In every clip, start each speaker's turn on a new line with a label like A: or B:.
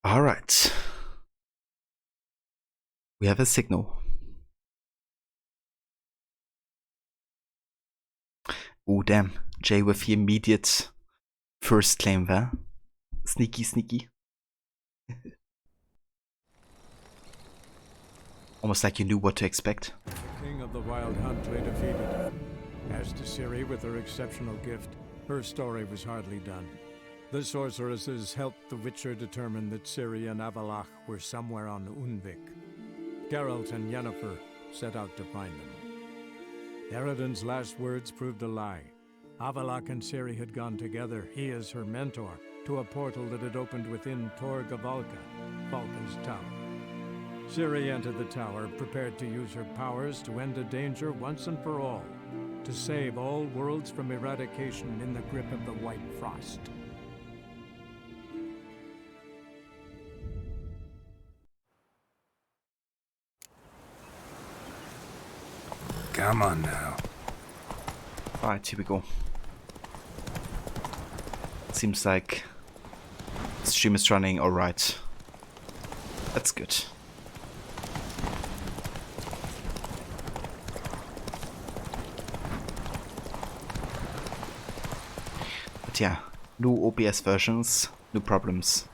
A: Alright. We have a signal. Oh damn, Jay with the immediate first claim there. Sneaky, sneaky. Almost like you knew what to expect.
B: The king of the Wild Hunt lay defeated. As to Ciri, with her exceptional gift, her story was hardly done. The sorceresses helped the Witcher determine that Ciri and Avalach were somewhere on Unvik. Geralt and Yennefer set out to find them. Eredin's last words proved a lie. Avalach and Ciri had gone together, he as her mentor, to a portal that had opened within Tor Gavalka, Valka's tower. Ciri entered the tower, prepared to use her powers to end a danger once and for all, to save all worlds from eradication in the grip of the White Frost.
C: Come on now.
A: Alright, here we go. Seems like the stream is running alright. That's good. But yeah, new OBS versions, new problems,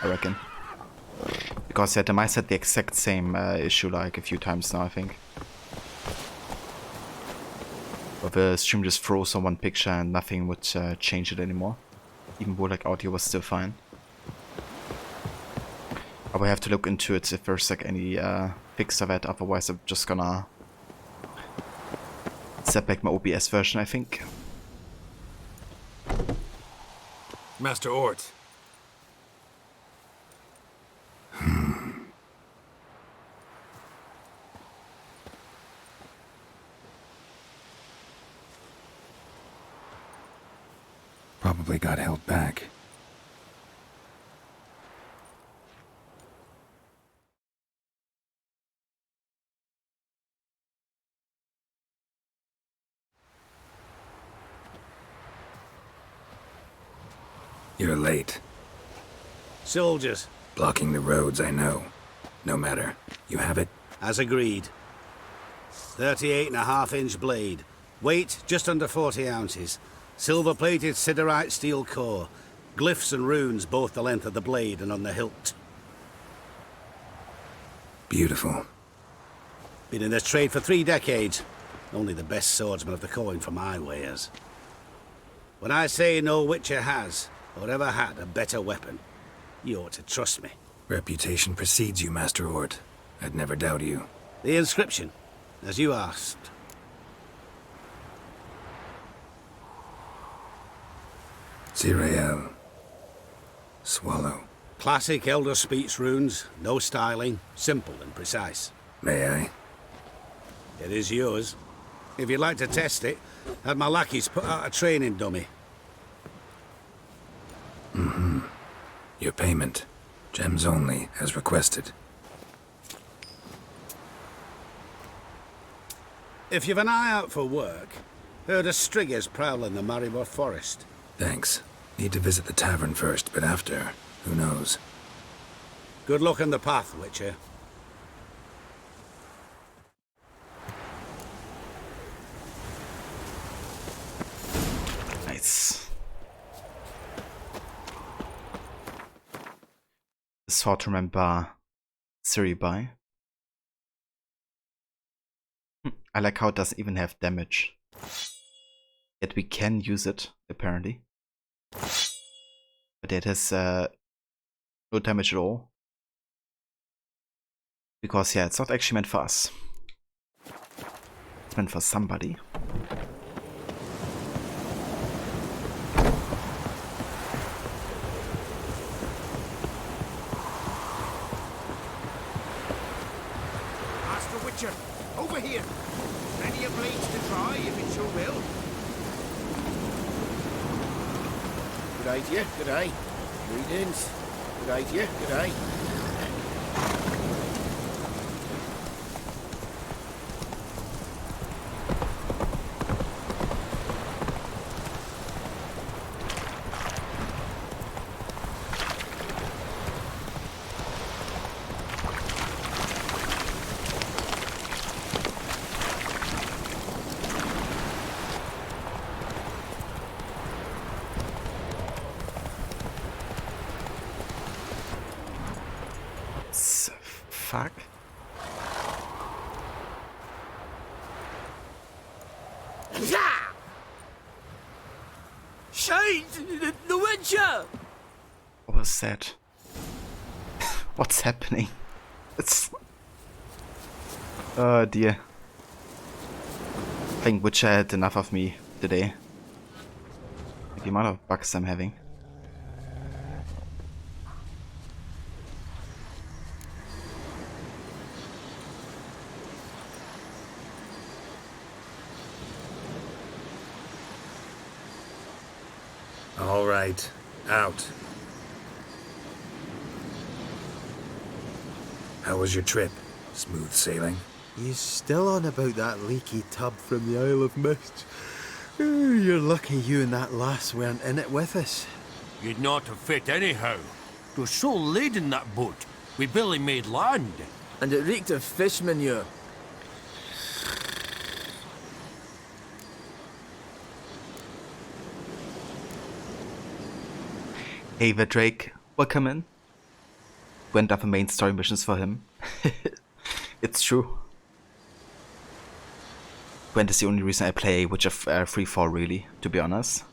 A: I reckon. Because yeah, the mice had the exact same issue like a few times now, I think. Or the stream just froze on one picture and nothing would change it anymore. Even though like audio was still fine. I will have to look into it if there's like any fix of it, otherwise I'm just gonna set back my OBS version, I think.
C: Master Ort. Probably got held back. You're late.
D: Soldiers.
C: Blocking the roads, I know. No matter. You have it?
D: As agreed. 38.5-inch blade. Weight just under 40 ounces. Silver-plated siderite steel core. Glyphs and runes both the length of the blade and on the hilt.
C: Beautiful.
D: Been in this trade for 3 decades. Only the best swordsman of the coin for my wares. When I say no Witcher has, or ever had, a better weapon, you ought to trust me.
C: Reputation precedes you, Master Ort. I'd never doubt you.
D: The inscription, as you asked.
C: Zirael. Swallow.
D: Classic Elder Speech runes, no styling, simple and precise.
C: May I?
D: It is yours. If you'd like to test it, have my lackeys put out a training dummy.
C: Mm-hmm. Your payment. Gems only, as requested.
D: If you've an eye out for work, heard of Striggers prowling the Maribor Forest.
C: Thanks. Need to visit the tavern first, but after, who knows?
D: Good luck on the path, Witcher.
A: Nice. It's hard to remember Ciri by. I like how it doesn't even have damage. Yet we can use it, apparently. But it has no damage at all. Because yeah, it's not actually meant for us. It's meant for somebody.
E: Master Witcher, over here. Plenty of blades to try if it's your will. Good idea, good eye. Greetings. Good idea, good eye.
A: fuck?
E: Shite! The Witcher!
A: What was that? What's happening? It's... Oh dear. I think Witcher had enough of me today. The amount of bugs I'm having.
C: All right, out. How was your trip? Smooth sailing?
F: He's still on about that leaky tub from the Isle of Mist. You're lucky you and that lass weren't in it with us.
G: You'd not have fit anyhow. It was so laden, that boat. We barely made land.
E: And it reeked of fish manure.
A: Hey there, Drake. Welcome in. Went up the main story missions for him. It's true. Gwent is the only reason I play Witcher 3-4 really, to be honest.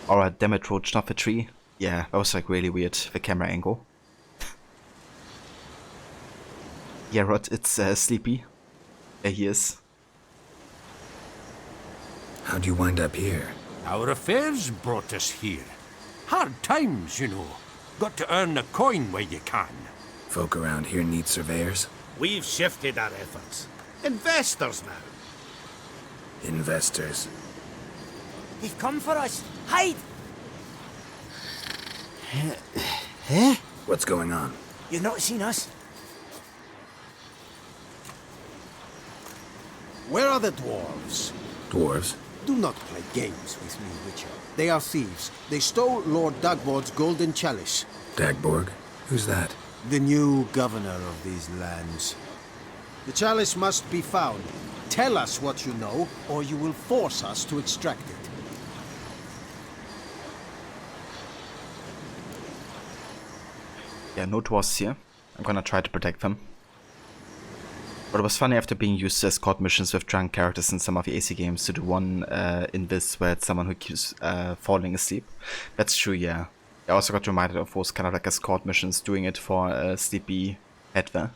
A: Alright, damn it, Roach, not the tree. Yeah, that was like really weird, the camera angle. Yeah, Rod, it's Sleepy. There he is.
C: How'd you wind up here?
G: Our affairs brought us here. Hard times, you know. Got to earn a coin where you can.
C: Folk around here need surveyors?
D: We've shifted our efforts. Investors now.
C: Investors.
E: They've come for us. Hide!
C: What's going on?
E: You've not seen us?
F: Where are the dwarves?
C: Dwarves?
F: Do not play games with me, Witcher. They are thieves. They stole Lord Dagbor's golden chalice.
C: Dagborg? Who's that?
F: The new governor of these lands. The chalice must be found. Tell us what you know, or you will force us to extract it.
A: Yeah, no dwarves here. I'm gonna try to protect them. But it was funny after being used to escort missions with drunk characters in some of the AC games to do one in this where it's someone who keeps falling asleep. That's true, yeah. I also got reminded of those kind of like escort missions, doing it for Sleepy Hedva.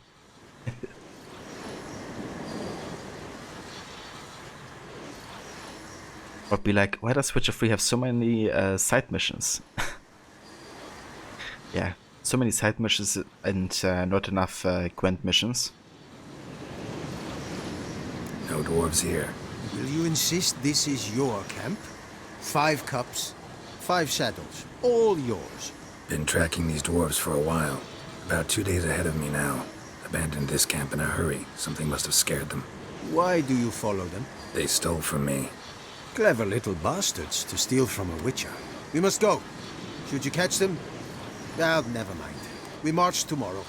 A: But be like, why does Witcher 3 have so many side missions? Yeah, so many side missions and not enough Gwent missions.
C: No dwarves here.
F: Will you insist this is your camp? 5 cups, 5 saddles, all yours.
C: Been tracking these dwarves for a while. About 2 days ahead of me now. Abandoned this camp in a hurry. Something must have scared them.
F: Why do you follow them?
C: They stole from me.
F: Clever little bastards to steal from a witcher. We must go. Should you catch them? Well, never mind. We march tomorrow.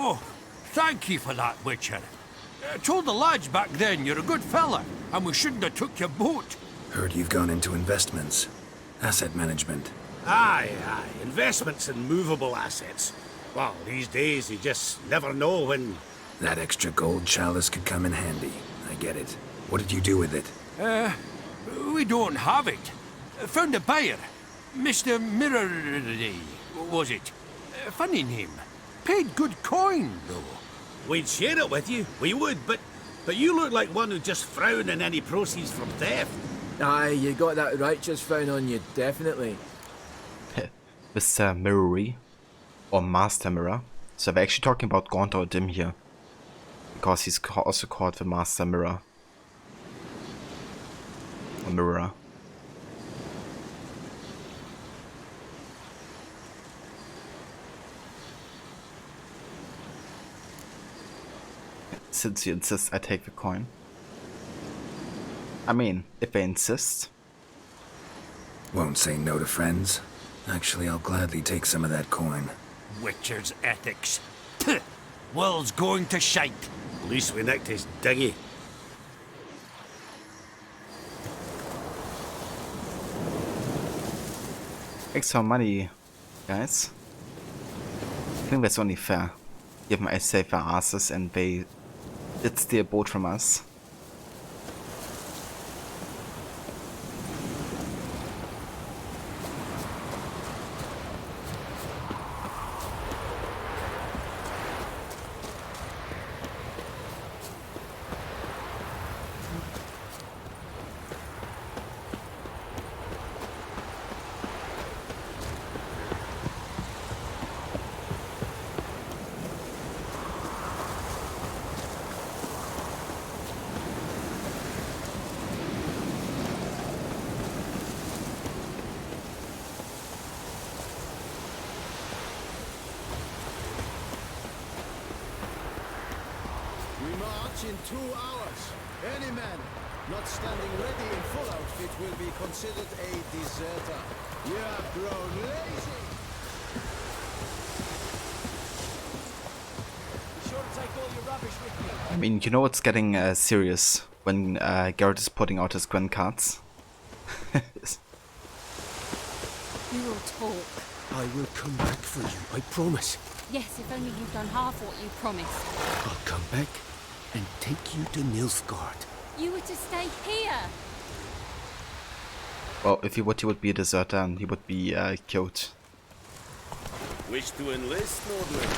G: Oh, thank you for that, Witcher. Told the lads back then you're a good fella, and we shouldn't have took your boat.
C: Heard you've gone into investments. Asset management.
D: Aye, aye. Investments in movable assets. Well, these days you just never know when...
C: That extra gold chalice could come in handy. I get it. What did you do with it?
G: We don't have it. Found a buyer. Mr. Mirror... was it? Funny name. Paid good coin, though.
D: We'd share it with you. We would, but you look like one who'd just frown on any proceeds from theft.
E: Aye, you got that righteous frown on you, definitely.
A: Mr. Mirrory, or Master Mirror. So we're actually talking about Gaunt or Dim here. Because he's also called the Master Mirror. Or Mirror. Since you insist, I take the coin. I mean, if they insist.
C: Won't say no to friends. Actually, I'll gladly take some of that coin.
G: Witcher's ethics. Tuh. World's going to shite.
D: At least we nicked his dinghy.
A: extra money, guys. I think that's only fair, given I saved our asses and they did steal a boat from us.
F: We march in 2 hours. Any man not standing ready in full outfit will be considered a deserter. You have grown lazy. Be sure to take all your rubbish with you.
A: I mean, you know it's getting serious when Garrett is putting out his grand cards.
H: You will talk.
E: I will come back for you, I promise.
H: Yes, if only you've done half what you promised.
E: I'll come back and take you to Nilfgaard.
H: You were to stay here.
A: Well, if he would be a deserter and he would be killed.
I: Wish to enlist, Nordling?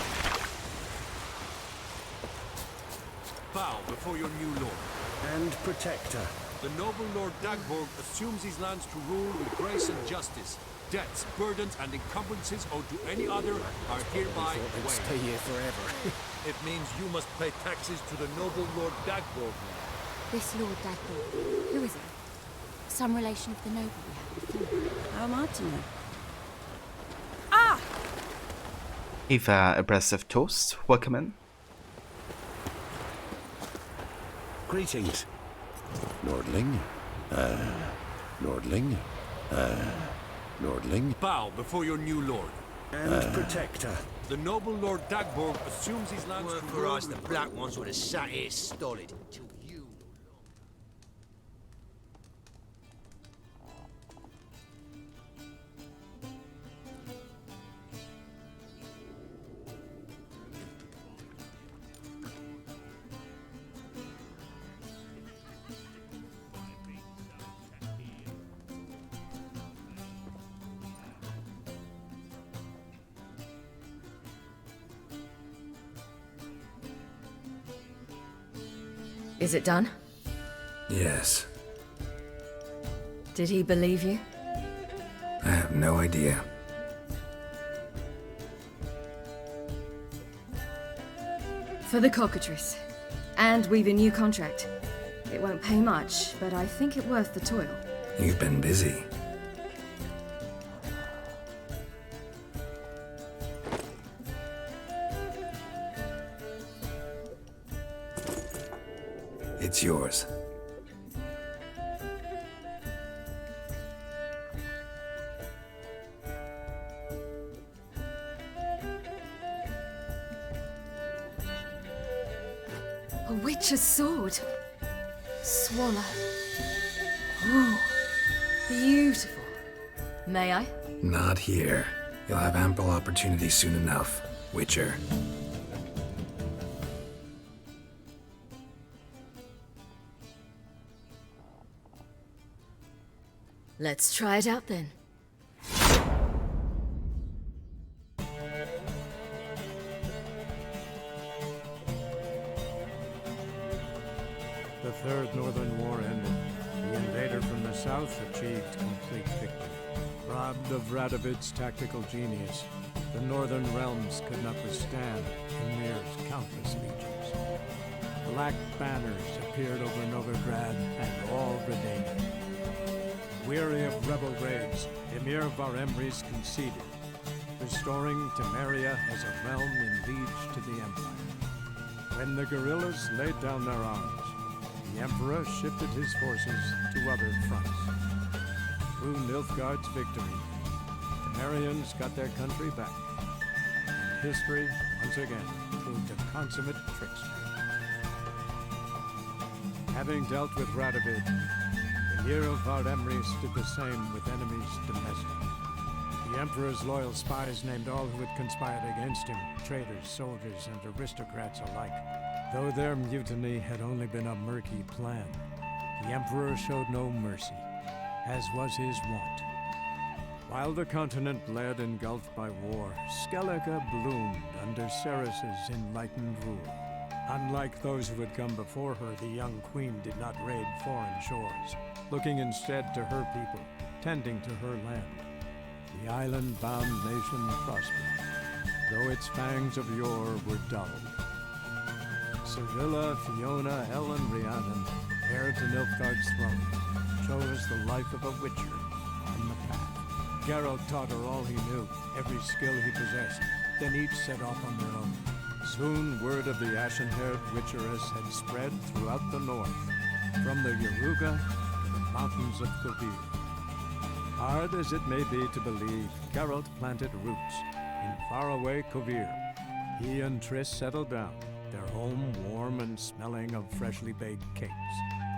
G: Bow before your new lord.
F: And protector.
G: The noble Lord Dagborg assumes these lands to rule with grace and justice. Debts, burdens, and encumbrances owed to any other are hereby
E: They'd stay
G: waived.
E: here forever.
G: It means you must pay taxes to the noble Lord Dagborg.
H: This Lord Dagborg, who is he? Some relation of the noble we had before. How am I to know? Ah!
A: Eva Abrasive Toast, welcome in.
E: Greetings. Nordling? Nordling? Nordling?
G: Bow before your new lord.
F: And protector.
G: The noble Lord Dagborg assumes these lands to
E: For
G: rule
E: us, the
G: with
E: black ones would have sat here stolid till you.
J: Is it done?
C: Yes.
J: Did he believe you?
C: I have no idea.
J: For the cockatrice. And we've a new contract. It won't pay much, but I think it worth the toil.
C: You've been busy. It's yours.
J: A witch's sword. Swallow. Ooh, beautiful. May I?
C: Not here. You'll have ample opportunity soon enough, Witcher.
J: Let's try it out then.
B: The Third Northern War ended. The invader from the south achieved complete victory. Robbed of Radovid's tactical genius, the northern realms could not withstand Ymir's countless legions. Black banners appeared over Novigrad and all Redania. Weary of rebel raids, Ymir Varemres conceded, restoring Temeria as a realm in liege to the Empire. When the guerrillas laid down their arms, the Emperor shifted his forces to other fronts. Through Nilfgaard's victory, Temerians got their country back. And history, once again, proved a consummate trickster. Having dealt with Radovid, the year of Varemres did the same with enemies domestic. The Emperor's loyal spies named all who had conspired against him, traitors, soldiers, and aristocrats alike. Though their mutiny had only been a murky plan, the Emperor showed no mercy, as was his wont. While the continent bled engulfed by war, Skellige bloomed under Ceres's enlightened rule. Unlike those who had come before her, the young queen did not raid foreign shores, looking instead to her people, tending to her land. The island-bound nation prospered, though its fangs of yore were dulled. Cyrilla, Fiona, Ellen, Rhiannon, heir to Nilfgaard's throne, chose the life of a witcher on the path. Geralt taught her all he knew, every skill he possessed, then each set off on their own. Soon word of the ashen-haired witcheress had spread throughout the north, from the Yaruga to the mountains of Kovir. Hard as it may be to believe, Geralt planted roots in faraway Kovir. He and Triss settled down, their home warm and smelling of freshly baked cakes.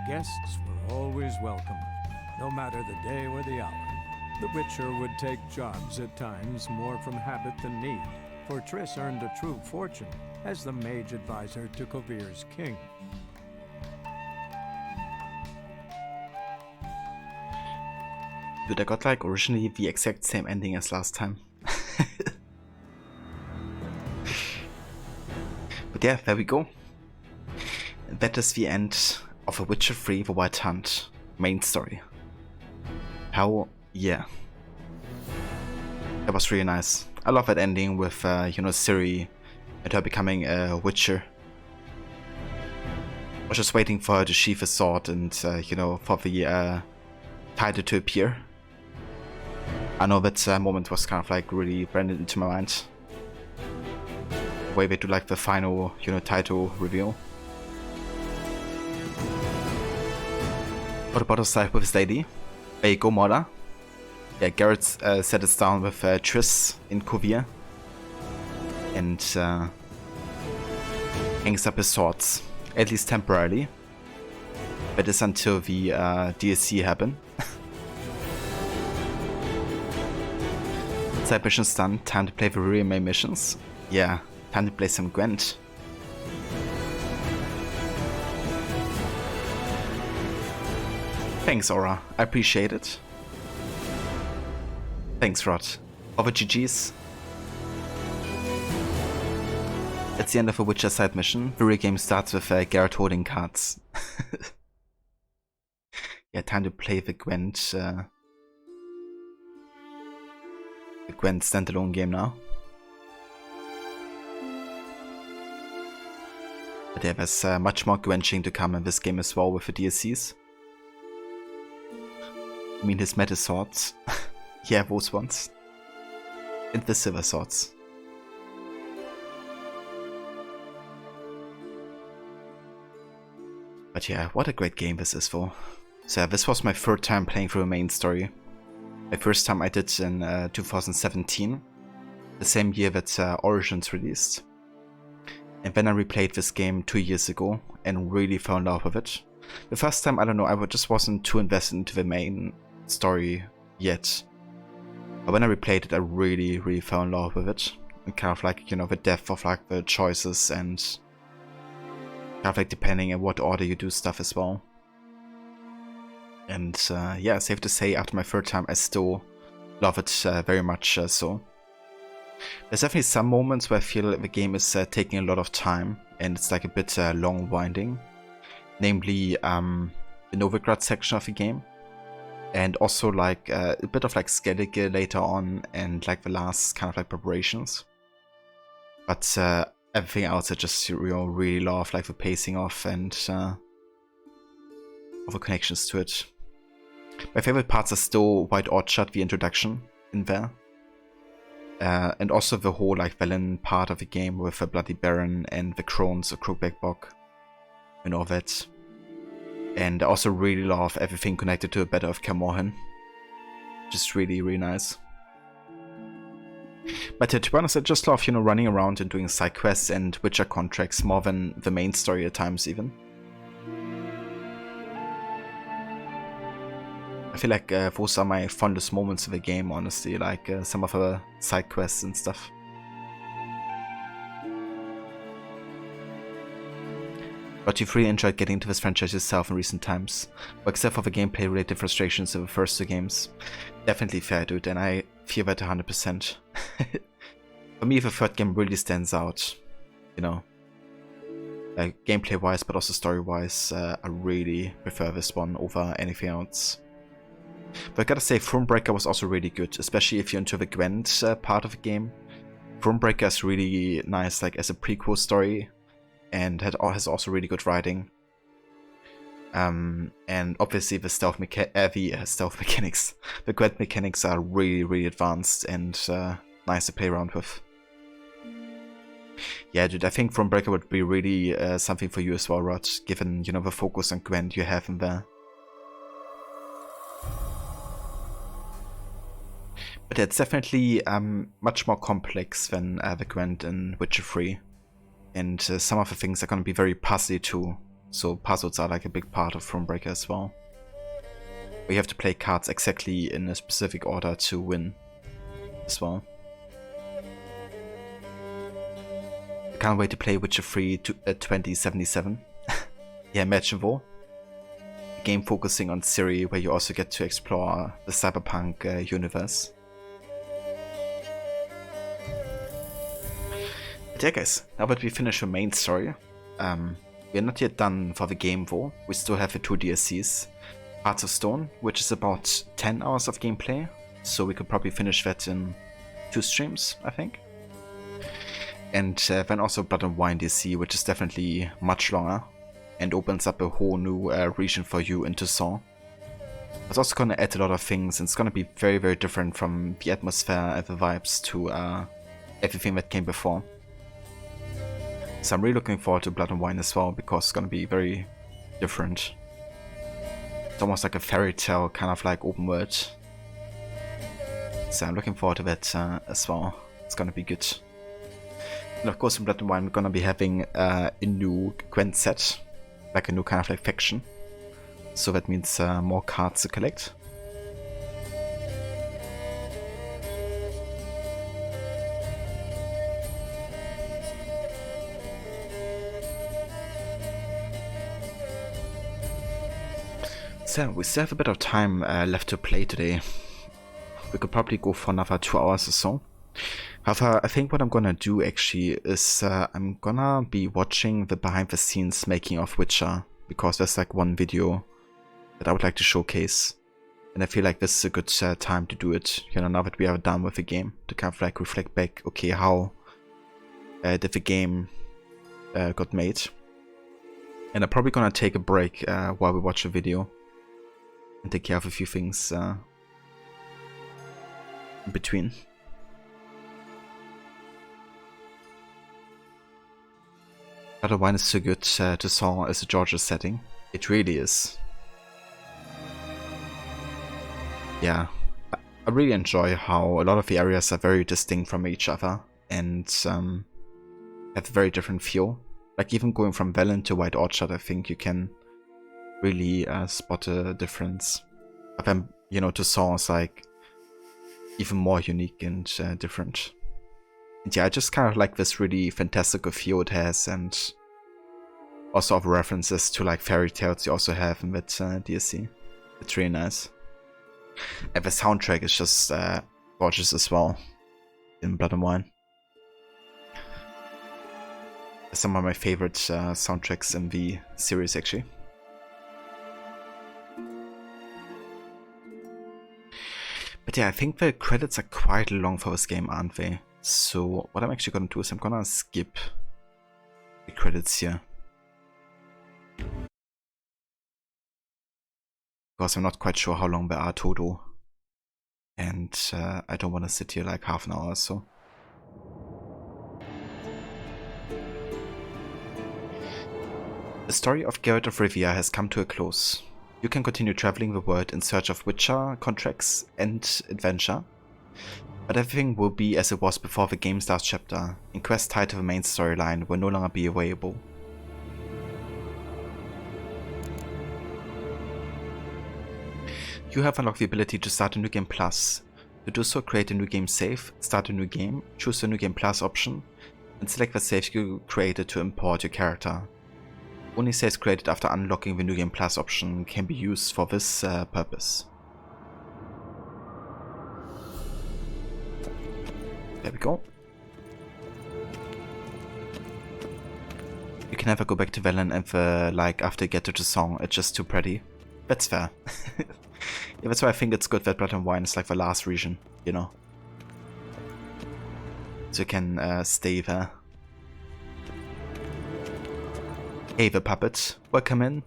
B: Guests were always welcome, no matter the day or the hour. The Witcher would take jobs at times more from habit than need, for Triss earned a true fortune as the mage advisor to Kovir's king.
A: Dude, I got like originally the exact same ending as last time. But yeah, there we go. That is the end of A Witcher 3 The White Hunt main story. Hell yeah. That was really nice. I love that ending with, you know, Ciri and her becoming a witcher. I was just waiting for her to sheath a sword and, you know, for the title to appear. I know that moment was kind of like really branded into my mind. The way they do like the final, you know, title reveal. What about us with this lady? There you go, Mola. Yeah, Garrett settles down with Triss in Kovir and hangs up his swords, at least temporarily. That is until the DLC happen. Side missions done, time to play the real main missions. Yeah, time to play some Gwent. Thanks, Aura, I appreciate it. Thanks, Rod. Over GG's. It's the end of a Witcher side mission. The real game starts with Garrett holding cards. Yeah, time to play the Gwent standalone game now. But yeah, there's much more Gwenching to come in this game as well with the DLCs. I mean his metal swords. Yeah, those ones. And the silver swords. But yeah, what a great game this is for. So yeah, this was my third time playing through the main story. My first time I did in 2017, the same year that Origins released. And then I replayed this game 2 years ago and really fell in love with it. The first time, I don't know, I just wasn't too invested into the main story yet. But when I replayed it, I really fell in love with it. And kind of like, you know, the depth of like the choices and kind of like depending on what order you do stuff as well. And yeah, safe to say, after my third time, I still love it very much so. There's definitely some moments where I feel like the game is taking a lot of time and it's like a bit long winding. Namely, the Novigrad section of the game. And also like a bit of like Skellige later on and like the last kind of like preparations. But everything else I just, you know, really love, like the pacing of and all the connections to it. My favorite parts are still White Orchard, the introduction in there. And also the whole like villain part of the game with the Bloody Baron and the Crones of Crookback Bog and all that. And I also really love everything connected to the Battle of Kaer Morhen. Just really nice. But to be honest, I just love, you know, running around and doing side quests and Witcher contracts more than the main story at times even. I feel like those are my fondest moments of the game, honestly, like some of the side quests and stuff. But you've really enjoyed getting into this franchise yourself in recent times, but except for the gameplay-related frustrations of the first 2 games. Definitely fair, dude, and I feel that 100%. For me, the 3rd game really stands out, you know. Gameplay-wise, but also story-wise, I really prefer this one over anything else. But I gotta say, Thronebreaker was also really good, especially if you're into the Gwent part of the game. Thronebreaker is really nice, like as a prequel story, and has also really good writing. And obviously the stealth mechanics, the Gwent mechanics are really, really advanced and nice to play around with. Yeah, dude, I think Thronebreaker would be really something for you as well, Rod, given, you know, the focus on Gwent you have in there. But it's definitely much more complex than the Gwent in Witcher 3. And some of the things are going to be very puzzly too. So puzzles are like a big part of Thronebreaker as well. We have to play cards exactly in a specific order to win as well. I can't wait to play Witcher 3 2077. Yeah, imagine though. A game focusing on Ciri where you also get to explore the cyberpunk universe. But yeah guys, now that we finished the main story, we're not yet done for the game though. We still have the 2 DLCs. Hearts of Stone, which is about 10 hours of gameplay, so we could probably finish that in 2 streams, I think. And then also Blood and Wine DLC, which is definitely much longer and opens up a whole new region for you in Toussaint. It's also gonna add a lot of things, and it's gonna be very, very different from the atmosphere and the vibes to everything that came before. So I'm really looking forward to Blood and Wine as well, because it's gonna be very different. It's almost like a fairy tale, kind of like open world. So I'm looking forward to that as well. It's gonna be good. And of course in Blood and Wine we're gonna be having a new Gwent set, like a new kind of like faction. So that means more cards to collect. So we still have a bit of time left to play today. We could probably go for another 2 hours or so. However, I think what I'm gonna do actually is I'm gonna be watching the behind the scenes making of Witcher, because there's like one video that I would like to showcase. And I feel like this is a good time to do it, you know, now that we are done with the game, to kind of like reflect back, okay, how did the game got made. And I'm probably gonna take a break while we watch the video and take care of a few things in between. Blood and Wine is so good to saw as a Georgia setting. It really is. Yeah, I really enjoy how a lot of the areas are very distinct from each other and have a very different feel. Like even going from Velen to White Orchard, I think you can really spot a difference. But then, you know, Toussaint is like even more unique and different. And yeah, I just kind of like this really fantastical feel it has, and also of references to like fairy tales you also have in that DLC. It's really nice. And the soundtrack is just gorgeous as well in Blood and Wine. Some of my favorite soundtracks in the series actually. But yeah, I think the credits are quite long for this game, aren't they? So what I'm actually gonna do is I'm gonna skip the credits here. Because I'm not quite sure how long they are total. And I don't want to sit here like half an hour or so. The story of Geralt of Rivia has come to a close. You can continue traveling the world in search of Witcher contracts and adventure. But everything will be as it was before the game's last chapter, and quests tied to the main storyline will no longer be available. You have unlocked the ability to start a new game plus. To do so, create a new game save, start a new game, choose the new game plus option, and select the save you created to import your character. Only saves created after unlocking the new game plus option can be used for this purpose. There we go. You can never go back to Velen and like after you get to the song, it's just too pretty. That's fair. Yeah, that's why I think it's good that Blood and Wine is like the last region, you know. So you can stay there. Hey, the puppet, welcome in.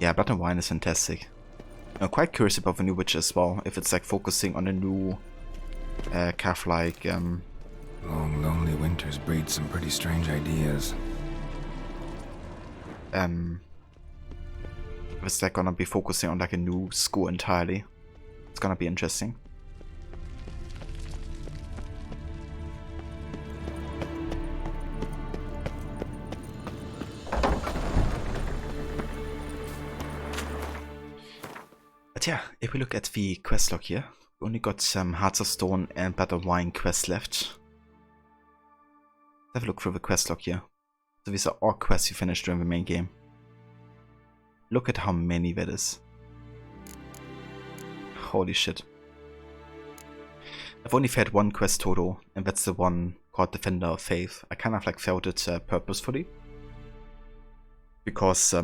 A: Yeah, Blood and Wine is fantastic. I'm quite curious about the new Witcher as well, if it's like focusing on a new kind of like
C: Long, lonely winters breed some pretty strange ideas.
A: if it's like gonna be focusing on like a new school entirely. It's gonna be interesting. But yeah, if we look at the quest log here, we only got some Hearts of Stone and Blood and Wine quests left. Let's have a look through the quest log here. So these are all quests you finished during the main game. Look at how many that is. Holy shit. I've only had one quest total, and that's the one called Defender of Faith. I kind of like felt it purposefully. Because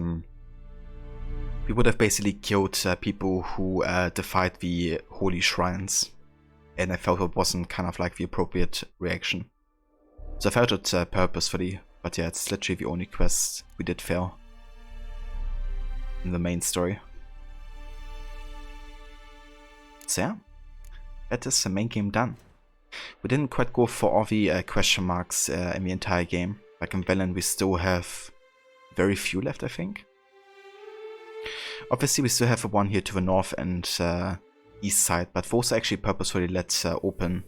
A: we would have basically killed people who defied the holy shrines. And I felt it wasn't kind of like the appropriate reaction. So I felt it purposefully, but yeah, it's literally the only quest we did fail in the main story. So yeah, that is the main game done. We didn't quite go for all the question marks in the entire game. Like in Velen we still have very few left, I think. Obviously we still have the one here to the north and east side, but those are actually purposefully let open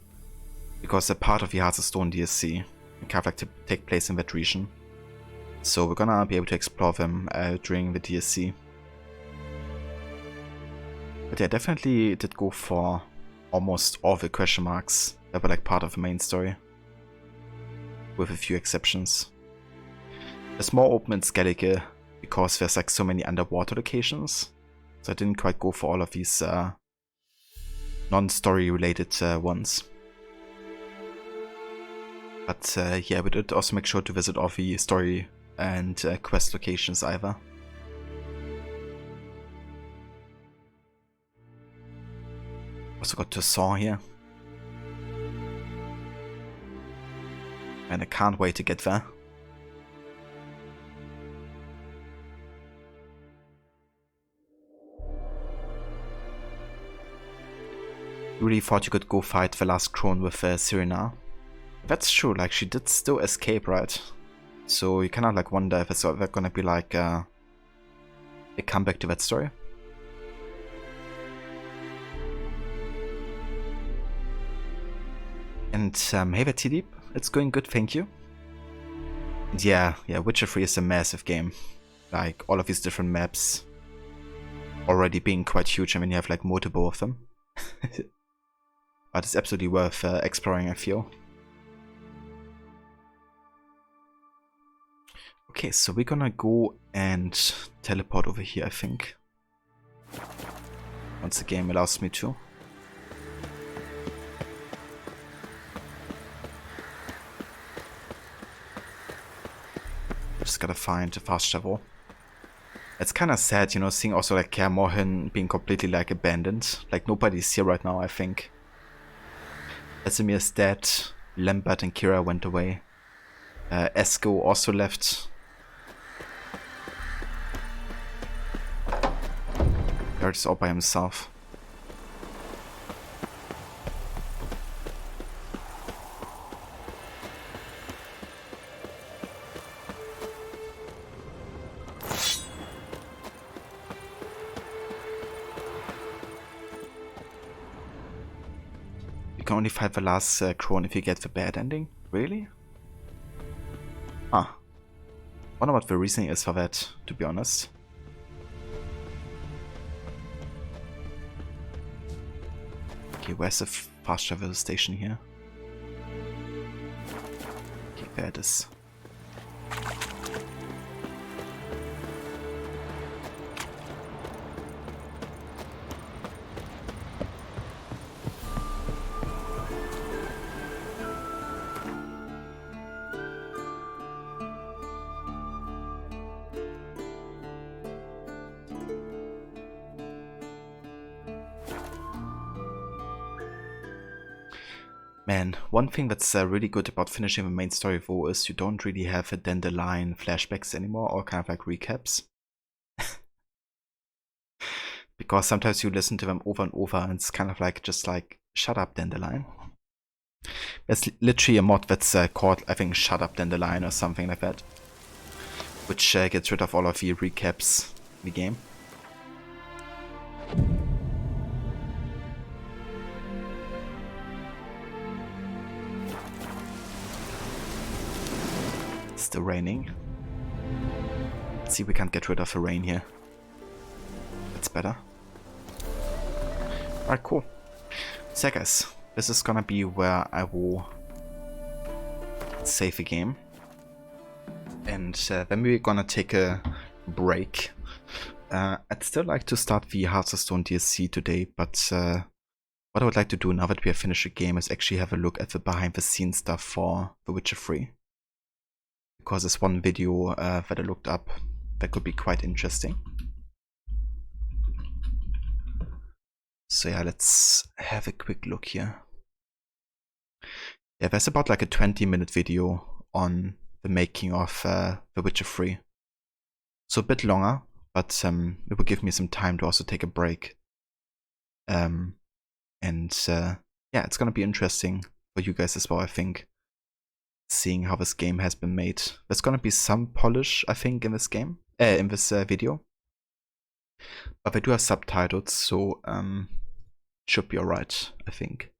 A: because they're part of the Hearts of Stone DLC and kind of like to take place in that region. So we're gonna be able to explore them during the DLC. But yeah, definitely did go for almost all the question marks that were like part of the main story, with a few exceptions. There's more open in Skellige because there's like so many underwater locations, so I didn't quite go for all of these non-story related ones. But yeah, we did also make sure to visit all the story and quest locations either. Also got to Saw here. And I can't wait to get there. Really thought you could go fight the last crone with Serena. That's true, like she did still escape, right? So you cannot like wonder if it's gonna be like a comeback to that story. And hey there TDeep, it's going good, thank you. And yeah, Witcher 3 is a massive game. Like all of these different maps already being quite huge, I mean you have like multiple of them. But it's absolutely worth exploring, I feel. Okay, so we're gonna go and teleport over here, I think. Once the game allows me to. Just gotta find a fast travel. It's kind of sad, you know, seeing also like Kaer Morhen being completely like abandoned. Like nobody's here right now, I think. Esimir's dead. Lambert and Kira went away. Esko also left. Garrett's all by himself. You can only fight the last crone if you get the bad ending? Really? Ah. Wonder what the reasoning is for that, to be honest. Okay, where's the fast travel station here? Okay, there it is. Man, one thing that's really good about finishing the main story of WoW is you don't really have a dandelion flashbacks anymore, or kind of like recaps. Because sometimes you listen to them over and over and it's kind of like, just like, shut up dandelion. There's literally a mod that's called, I think, Shut Up Dandelion or something like that. Which gets rid of all of the recaps in the game. It's still raining. Let's see if we can't get rid of the rain here. That's better. Alright, cool. So guys, this is gonna be where I will save the game. And then we're gonna take a break. I'd still like to start the Hearts of Stone DLC today, but what I would like to do now that we have finished the game is actually have a look at the behind the scenes stuff for The Witcher 3. Because there's one video that I looked up that could be quite interesting. So yeah, let's have a quick look here. Yeah, there's about like a 20-minute video on the making of The Witcher 3. So a bit longer, but it will give me some time to also take a break. Yeah, it's gonna be interesting for you guys as well, I think. Seeing how this game has been made. There's gonna be some polish, I think, in this game, in this video. But they do have subtitles, so should be alright, I think.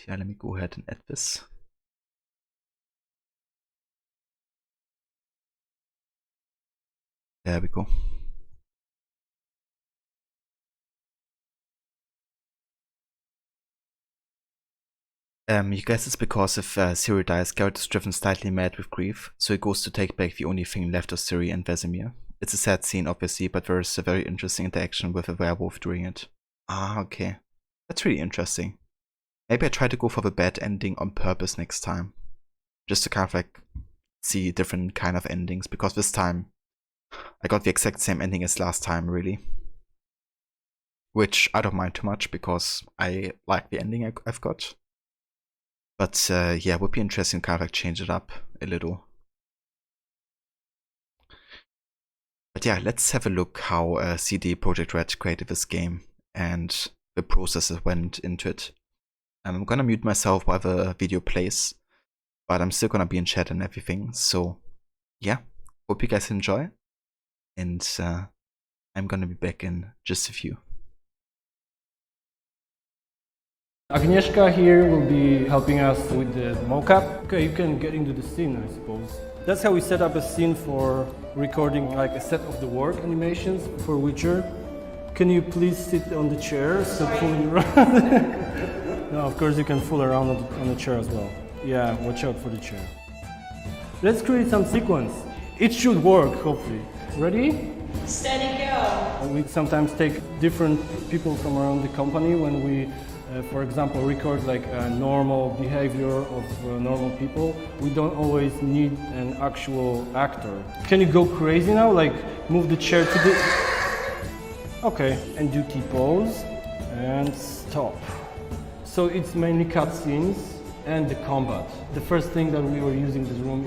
A: Yeah, let me go ahead and add this. There we go. You guess it's because if Ciri dies, Geralt is driven slightly mad with grief, so he goes to take back the only thing left of Ciri and Vesemir. It's a sad scene, obviously, but there's a very interesting interaction with a werewolf during it. Ah, okay. That's really interesting. Maybe I try to go for the bad ending on purpose next time. Just to kind of like see different kind of endings, because this time I got the exact same ending as last time, really. Which I don't mind too much, because I like the ending I've got. But yeah, it would be interesting to kind of like change it up a little. But yeah, let's have a look how CD Projekt Red created this game and the process that went into it. I'm gonna mute myself while the video plays, but I'm still gonna be in chat and everything. So yeah, hope you guys enjoy, and I'm gonna be back in just a few.
K: Agnieszka here will be helping us with the mocap. Okay, you can get into the scene, I suppose. That's how we set up a scene for recording like a set of the work animations for Witcher. Can you please sit on the chair, so fooling around? No, of course you can fool around on the chair as well. Yeah, watch out for the chair. Let's create some sequence. It should work, hopefully. Ready?
L: Steady go.
K: We sometimes take different people from around the company when we for example, record like a normal behavior of normal people. We don't always need an actual actor. Can you go crazy now? Like move the chair to the... Okay, and do T-pose and stop. So it's mainly cutscenes and the combat. The first thing that we were using this room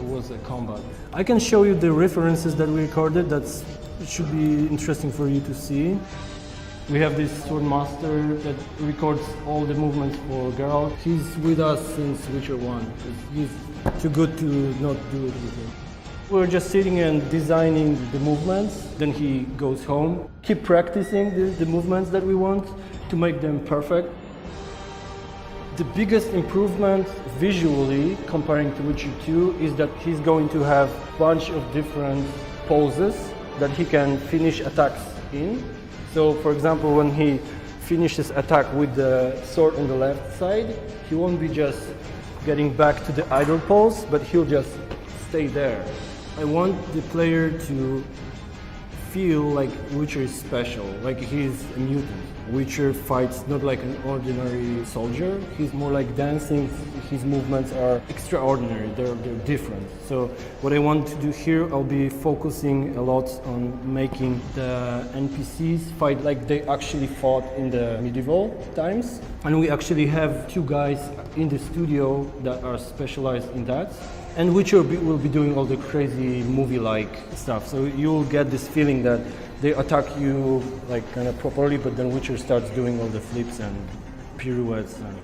K: was a combat. I can show you the references that we recorded. It should be interesting for you to see. We have this Swordmaster that records all the movements for Geralt. He's with us since Witcher 1. He's too good to not do it with him. We're just sitting and designing the movements. Then he goes home. Keep practicing the movements that we want to make them perfect. The biggest improvement visually comparing to Witcher 2 is that he's going to have a bunch of different poses that he can finish attacks in. So, for example, when he finishes attack with the sword on the left side, he won't be just getting back to the idle pose, but he'll just stay there. I want the player to feel like Witcher is special, like he's a mutant. Witcher fights not like an ordinary soldier, he's more like dancing, his movements are extraordinary, they're different. So what I want to do here, I'll be focusing a lot on making the NPCs fight like they actually fought in the medieval times. And we actually have 2 guys in the studio that are specialized in that. And Witcher will be doing all the crazy movie-like stuff. So you'll get this feeling that they attack you like kind of properly, but then Witcher starts doing all the flips and pirouettes. And,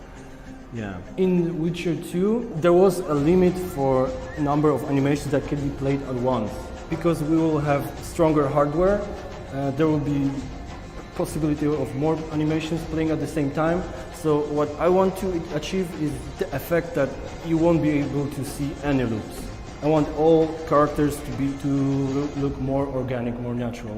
K: yeah. In Witcher 2, there was a limit for number of animations that can be played at once. Because we will have stronger hardware, there will be possibility of more animations playing at the same time. So what I want to achieve is the effect that you won't be able to see any loops. I want all characters to look more organic, more natural.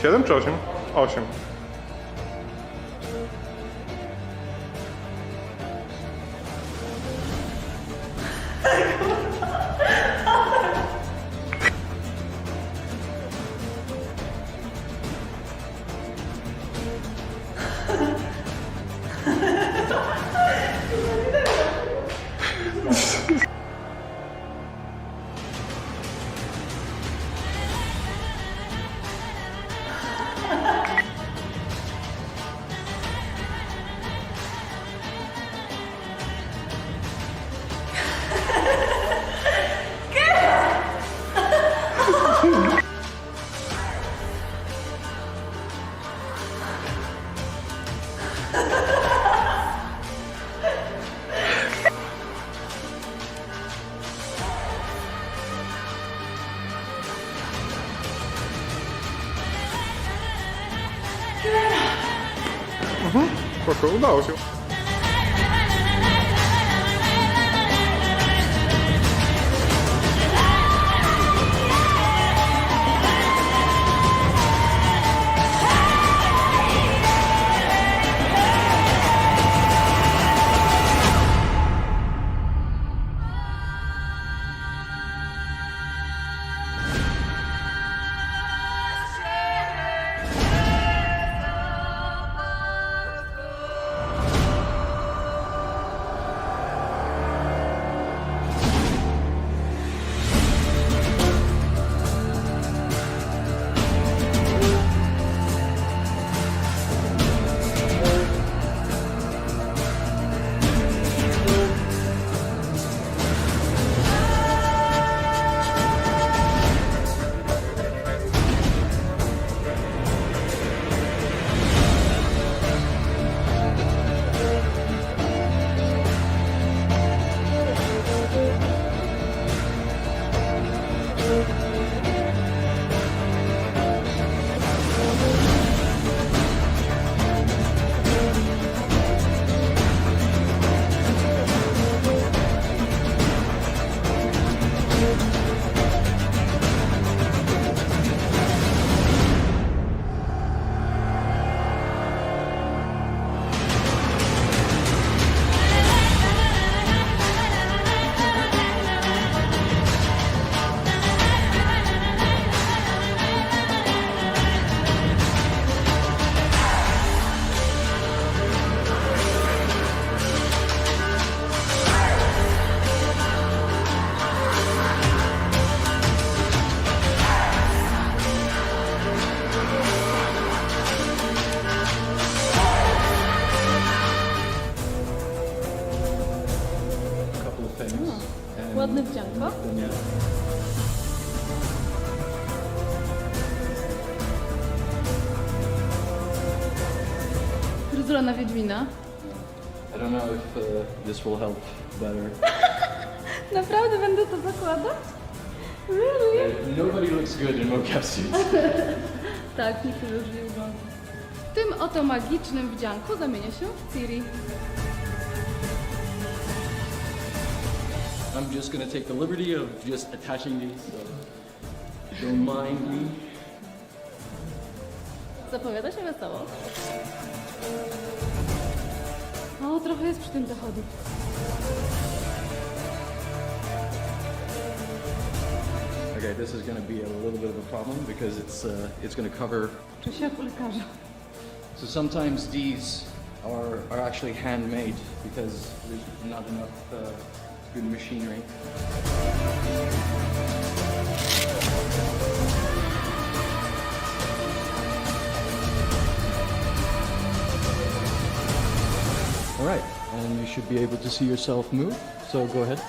M: Siedem czy 8? 8. Spoko, udało się.
N: Modne wdzianko?
O: Nie.
N: Fryzura na Wiedźmina.
O: I don't know if this will help better.
N: Naprawdę będę to zakładać? Really?
O: Nobody looks good in mocap suits.
N: Tak, nikt już nie wygląda. W tym oto magicznym wdzianku zamienię się w Ciri.
O: I'm just gonna take the liberty of just attaching these, so don't mind me.
N: Zapowiada się wesoło. O, trochę jest przy tym zachodu.
O: Okay, this is gonna be a little bit of a problem because it's gonna cover.
N: Czuję się jak u lekarza.
O: So sometimes these are actually handmade because there's not enough good machinery. All right, and you should be able to see yourself move, so go ahead.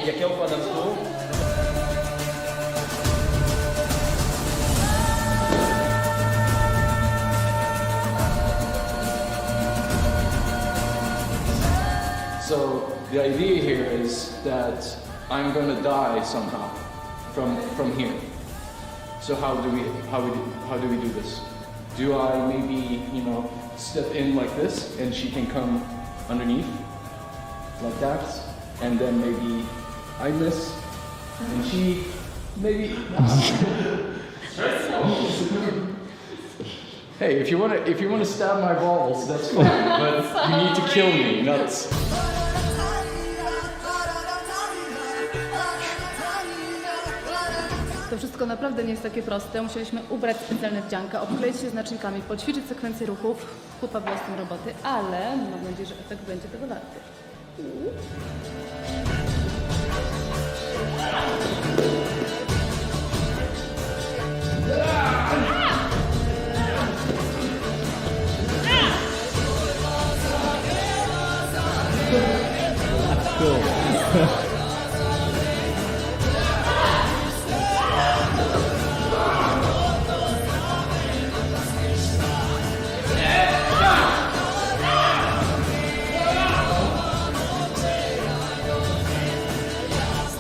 K: Jak ja układam stół?
O: So the idea here is that I'm gonna die somehow from here. So how do we do this? Do I maybe step in like this and she can come underneath like that, and then maybe I miss and she maybe. Hey, if you wanna stab my balls, that's fine, but you need to kill me, not.
N: To wszystko naprawdę nie jest takie proste. Musieliśmy ubrać specjalne wdzianka, obkleić się znacznikami, poćwiczyć sekwencję ruchów. Kupa była z tym roboty, ale mam nadzieję, że efekt będzie tego warty.
O: Cool.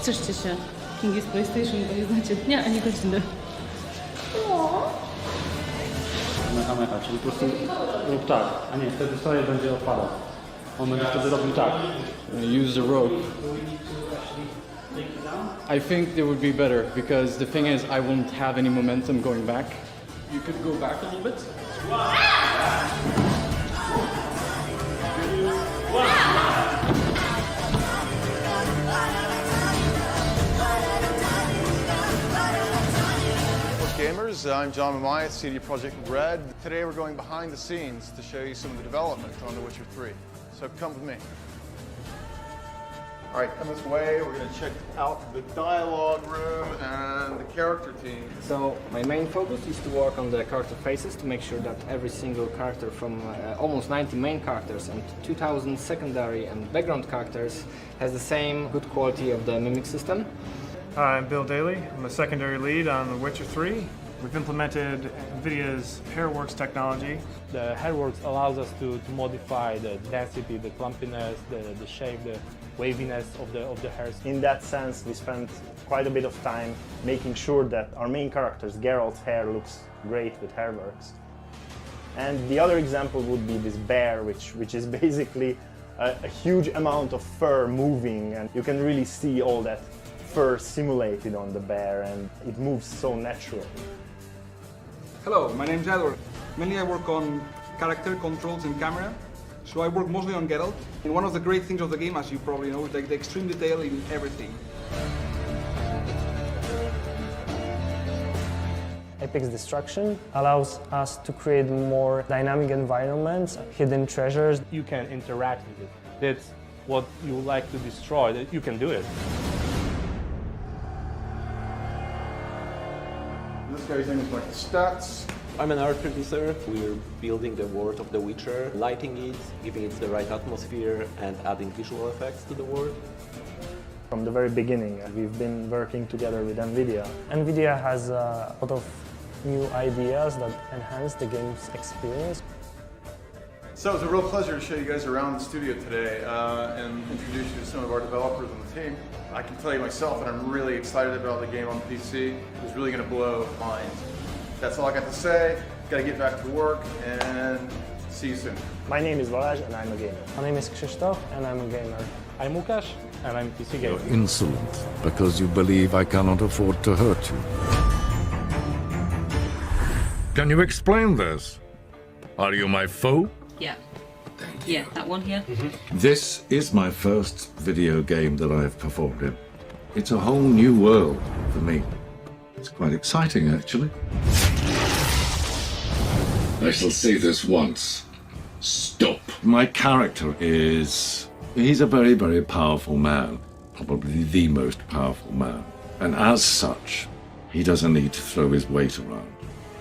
N: Strzeżcie się, King is PlayStation, bo nie znacie dnia ani godziny.
K: Mecha, czyli po prostu rób tak, a nie, wtedy stoję będzie odpadał. On będzie wtedy robił tak.
O: Use the rope. I think it would be better because the thing is I won't have any momentum going back. You could go back a little bit.
P: Gamers, I'm John Mamaya, CD Projekt Red. Today we're going behind the scenes to show you some of the development on The Witcher 3. So come with me. All right, come this way. We're going to check out the dialogue room and the character team.
K: So my main focus is to work on the character faces to make sure that every single character from almost 90 main characters and 2000 secondary and background characters has the same good quality of the mimic system.
Q: Hi, I'm Bill Daly. I'm a secondary lead on The Witcher 3. We've implemented NVIDIA's Hairworks technology.
R: The Hairworks allows us to modify the density, the clumpiness, the shape, the waviness of the hairs.
S: In that sense, we spent quite a bit of time making sure that our main character's Geralt's hair looks great with Hairworks. And the other example would be this bear, which is basically a huge amount of fur moving, and you can really see all that fur simulated on the bear, and it moves so natural.
T: Hello, my name is Edward. Mainly I work on character controls and camera, so I work mostly on Geralt. And one of the great things of the game, as you probably know, is like the extreme detail in everything.
U: Apex Destruction allows us to create more dynamic environments, hidden treasures.
R: You can interact with it. that's what you like to destroy, that you can do it.
P: This guy's name is like the stats.
D: I'm an art producer. We're building the world of The Witcher, lighting it, giving it the right atmosphere, and adding visual effects to the world.
U: From the very beginning, we've been working together with NVIDIA. NVIDIA has a lot of new ideas that enhance the game's experience.
P: So it's a real pleasure to show you guys around the studio today and introduce you to some of our developers on the team. I can tell you myself that I'm really excited about the game on PC. It's really going to blow minds. That's all I got to say. Got to get back to work and see you soon.
U: My name is Balázs and I'm a gamer. My name is Krzysztof and I'm a gamer.
R: I'm Łukasz and I'm PC gamer.
V: You're insolent because you believe I cannot afford to hurt you. Can you explain this? Are you my foe?
L: Yeah. Yeah, that one here.
V: This is my first video game that I have performed in. It's a whole new world for me. It's quite exciting, actually. I shall say this once. Stop. My character is... He's a very, very powerful man. Probably the most powerful man. And as such, he doesn't need to throw his weight around.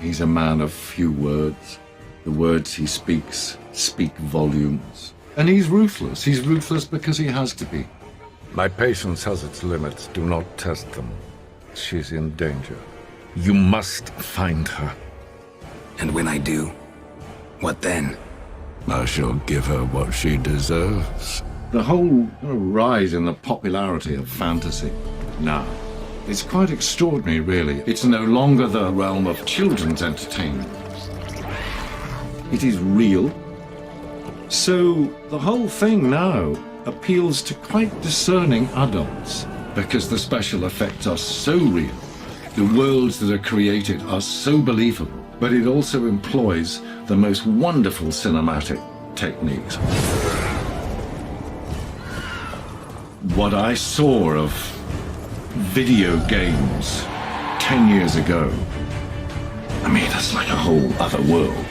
V: He's a man of few words. The words he speaks speak volumes. And he's ruthless. He's ruthless because he has to be. My patience has its limits. Do not test them. She's in danger. You must find her.
C: And when I do, what then?
V: I shall give her what she deserves. The whole rise in the popularity of fantasy now, it's quite extraordinary, really. It's no longer the realm of children's entertainment. It is real. So the whole thing now appeals to quite discerning adults because the special effects are so real. The worlds that are created are so believable, but it also employs the most wonderful cinematic techniques. What I saw of video games 10 years ago, I mean, that's like a whole other world.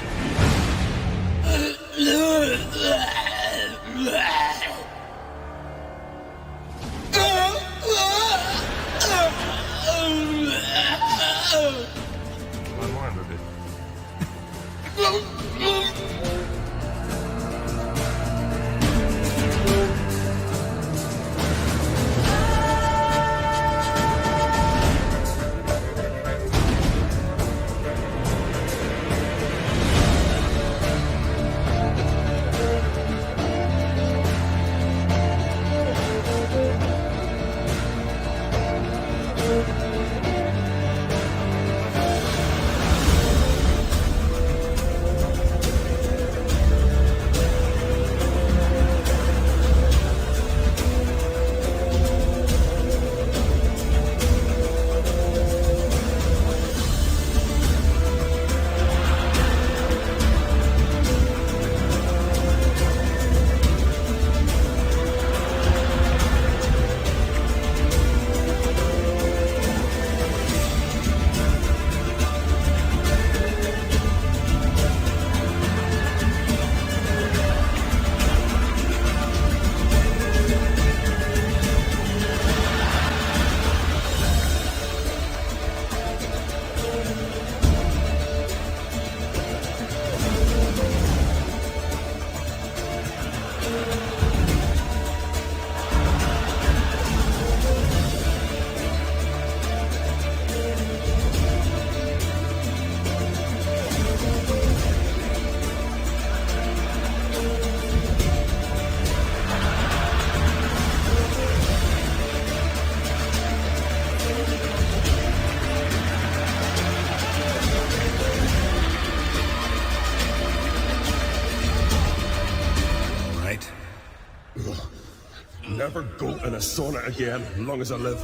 W: Never go in a sauna again, as long as I live.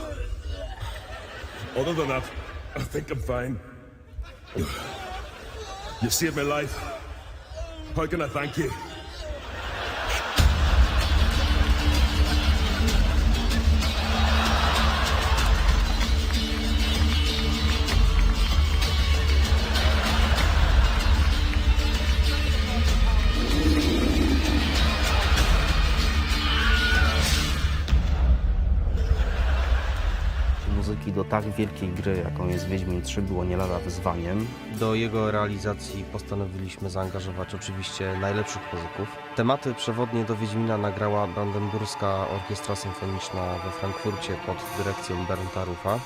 W: Other than that, I think I'm fine. You saved my life. How can I thank you?
F: tak wielkiej gry, jaką jest Wiedźmin 3, było nie lada wyzwaniem.
H: Do jego realizacji postanowiliśmy zaangażować oczywiście najlepszych muzyków. Tematy przewodnie do Wiedźmina nagrała Brandenburska Orkiestra Symfoniczna we Frankfurcie pod dyrekcją Bernta Ruffa.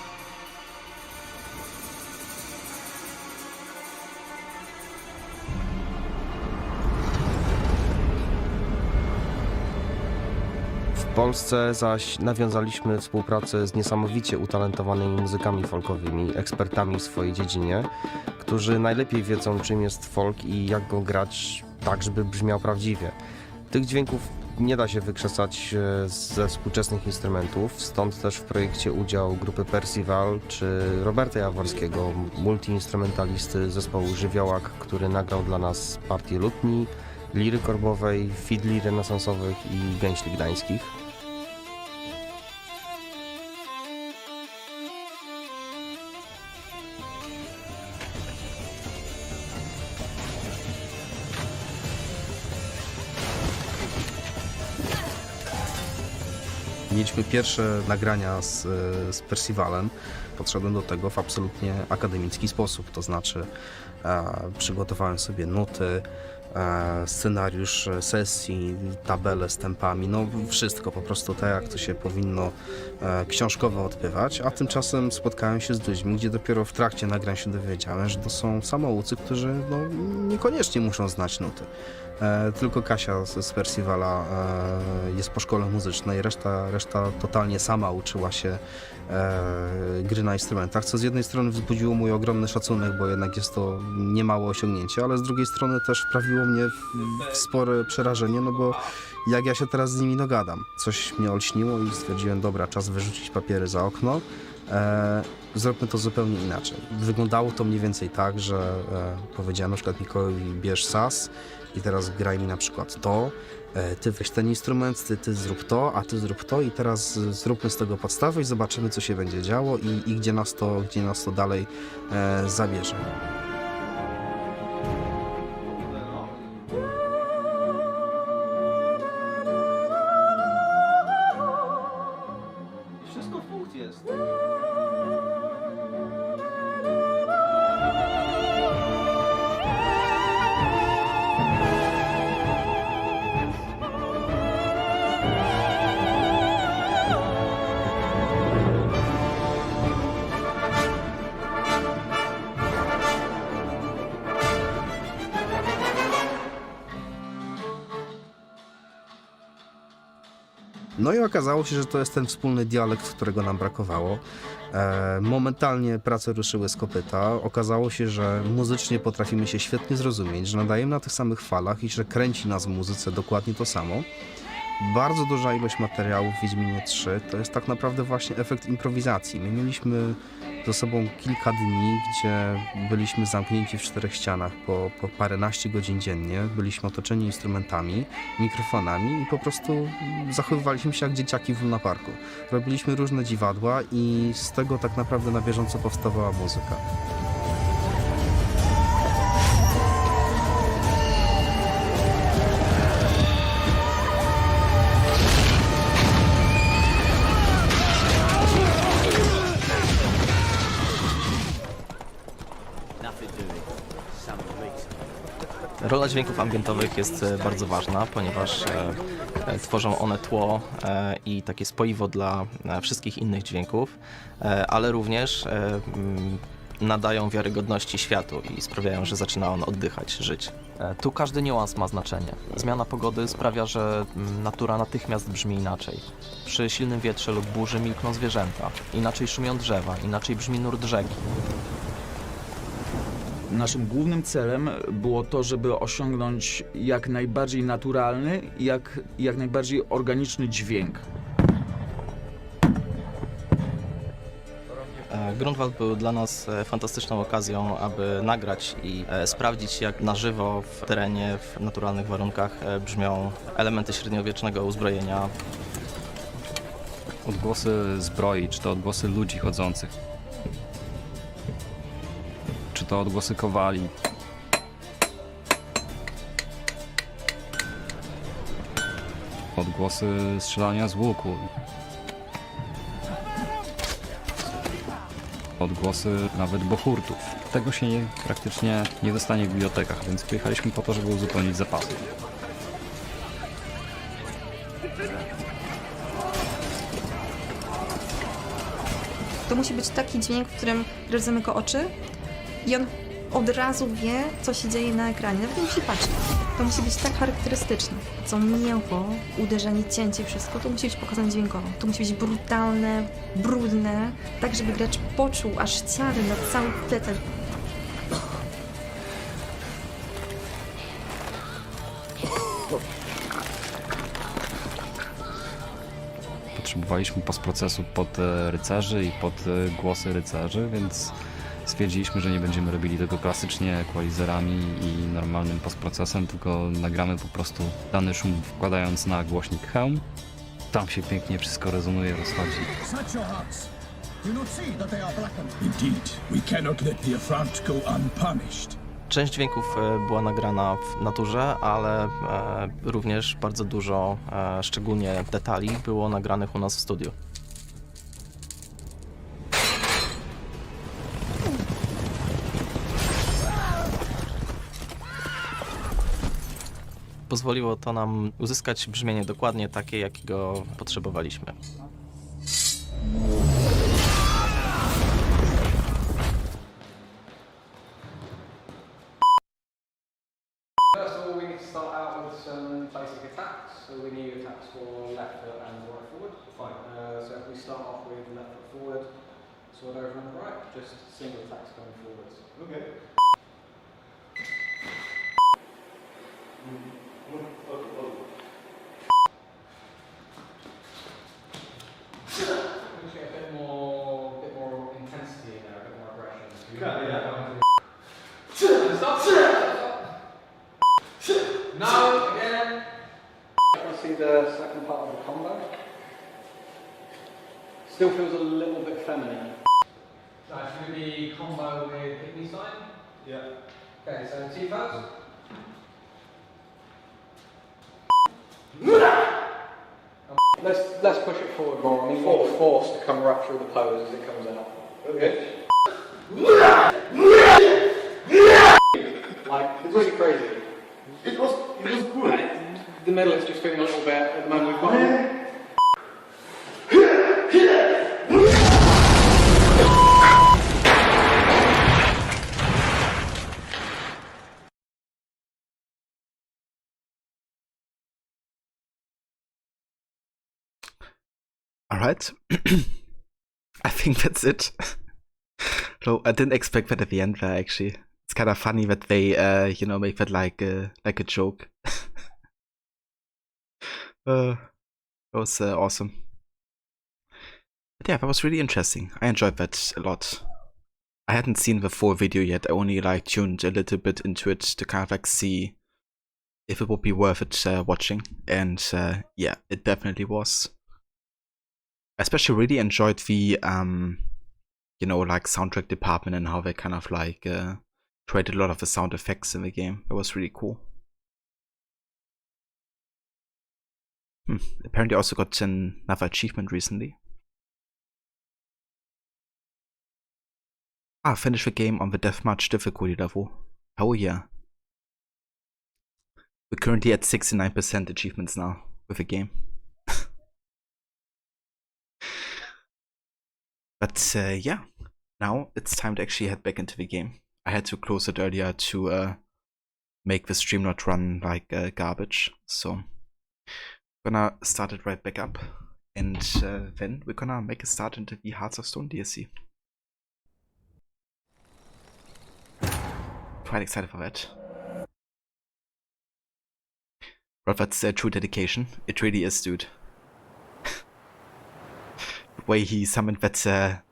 H: W Polsce zaś nawiązaliśmy współpracę z niesamowicie utalentowanymi muzykami folkowymi, ekspertami w swojej dziedzinie, którzy najlepiej wiedzą, czym jest folk i jak go grać tak, żeby brzmiał prawdziwie. Tych dźwięków nie da się wykrzesać ze współczesnych instrumentów, stąd też w projekcie udział grupy Percival czy Roberta Jaworskiego, multiinstrumentalisty zespołu Żywiołak, który nagrał dla nas partię lutni, liry korbowej, fidli renesansowych i gęśli gdańskich. Mieliśmy pierwsze nagrania z Percivalem. Podszedłem do tego w absolutnie akademicki sposób, to znaczy przygotowałem sobie nuty, scenariusz sesji, tabele z tempami, no wszystko po prostu tak, jak to się powinno książkowo odbywać, a tymczasem spotkałem się z ludźmi, gdzie dopiero w trakcie nagrań się dowiedziałem, że to są samoucy, którzy no, niekoniecznie muszą znać nuty. Tylko Kasia z Percivala jest po szkole muzycznej, reszta totalnie sama uczyła się gry na instrumentach, co z jednej strony wzbudziło mój ogromny szacunek, bo jednak jest to niemałe osiągnięcie, ale z drugiej strony też wprawiło mnie w spore przerażenie, no bo jak ja się teraz z nimi dogadam. Coś mnie olśniło i stwierdziłem, dobra, czas wyrzucić papiery za okno. Zróbmy to zupełnie inaczej. Wyglądało to mniej więcej tak, że powiedziałem na przykład Mikołajowi, bierz sas i teraz graj mi na przykład to, ty weź ten instrument, ty zrób to, a ty zrób to i teraz zróbmy z tego podstawę i zobaczymy, co się będzie działo i gdzie nas to dalej zabierze. Wszystko w punkt jest.
F: No i okazało się, że to jest ten wspólny dialekt, którego nam brakowało. Momentalnie prace ruszyły z kopyta. Okazało się, że muzycznie potrafimy się świetnie zrozumieć, że nadajemy na tych samych falach i że kręci nas w muzyce dokładnie to samo. Bardzo duża ilość materiałów w Wiedźminie 3 to jest tak naprawdę właśnie efekt improwizacji. My mieliśmy ze sobą kilka dni, gdzie byliśmy zamknięci w 4 ścianach po paręnaście godzin dziennie. Byliśmy otoczeni instrumentami, mikrofonami i po prostu zachowywaliśmy się jak dzieciaki w lunaparku. Robiliśmy różne dziwadła i z tego tak naprawdę na bieżąco powstawała muzyka.
I: Rola dźwięków ambientowych jest bardzo ważna, ponieważ tworzą one tło i takie spoiwo dla wszystkich innych dźwięków, ale również nadają wiarygodności światu i sprawiają, że zaczyna on oddychać, żyć. Tu każdy niuans ma znaczenie. Zmiana pogody sprawia, że natura natychmiast brzmi inaczej. Przy silnym wietrze lub burzy milkną zwierzęta, inaczej szumią drzewa, inaczej brzmi nurt rzeki.
X: Naszym głównym celem było to, żeby osiągnąć jak najbardziej naturalny i jak najbardziej organiczny dźwięk.
I: Grunwald był dla nas fantastyczną okazją, aby nagrać i sprawdzić, jak na żywo w terenie, w naturalnych warunkach brzmią elementy średniowiecznego uzbrojenia.
Y: Odgłosy zbroi, czy to odgłosy ludzi chodzących, czy to odgłosy kowali. Odgłosy strzelania z łuku. odgłosy nawet bohurtów. Tego się praktycznie nie dostanie w bibliotekach, więc przyjechaliśmy po to, żeby uzupełnić zapasy.
A: To musi być taki dźwięk, w którym gracz zamyka oczy i on od razu wie, co się dzieje na ekranie, nawet nie musi patrzeć. To musi być tak charakterystyczne. Co mięcho, uderzenie, cięcie, wszystko, to musi być pokazane dźwiękowo. To musi być brutalne, brudne, tak żeby gracz poczuł aż ciary na cały plecak.
Y: Potrzebowaliśmy postprocesu pod rycerzy i pod głosy rycerzy, więc stwierdziliśmy, że nie będziemy robili tego klasycznie equalizerami i normalnym postprocesem, tylko nagramy po prostu dany szum wkładając na głośnik hełm. Tam się pięknie wszystko rezonuje, rozchodzi.
I: Część dźwięków była nagrana w naturze, ale również bardzo dużo, szczególnie detali, było nagranych u nas w studiu. Pozwoliło to nam uzyskać brzmienie dokładnie takie, jakiego potrzebowaliśmy.
O: First of all, we need to start out with some basic attacks. So we need attacks for left foot and right forward. Fine. So if we start off with left foot forward, sword over and right, just single attacks going forwards. Okay. Get a bit more intensity in there, a bit more aggression. Stop! No, again. I want to see the second part of the combo. Still feels a little bit feminine. So it's going to be combo with hit me sign? Yeah. Okay, so T first. Let's push it forward more. I need more force to come right through the pose as it comes out. Okay. Like, it's really crazy. It was good. The middle is just feeling a little bit at the moment. We've got.
H: Alright. I think that's it. So I didn't expect that at the end there actually. It's kind of funny that they make that like a joke. That was awesome. But yeah, that was really interesting. I enjoyed that a lot. I hadn't seen the full video yet. I only like tuned a little bit into it to kind of like see if it would be worth it watching. And yeah, it definitely was. I especially really enjoyed the like soundtrack department and how they kind of like created a lot of the sound effects in the game. That was really cool. Apparently I also got another achievement recently. Finish the game on the Deathmarch difficulty level. Oh yeah. We're currently at 69% achievements now with the game. But yeah, now it's time to actually head back into the game. I had to close it earlier to make the stream not run like garbage. So I'm gonna start it right back up, and then we're gonna make a start into the Hearts of Stone DLC. Quite excited for that. But that's true dedication. It really is, dude. The way he summoned that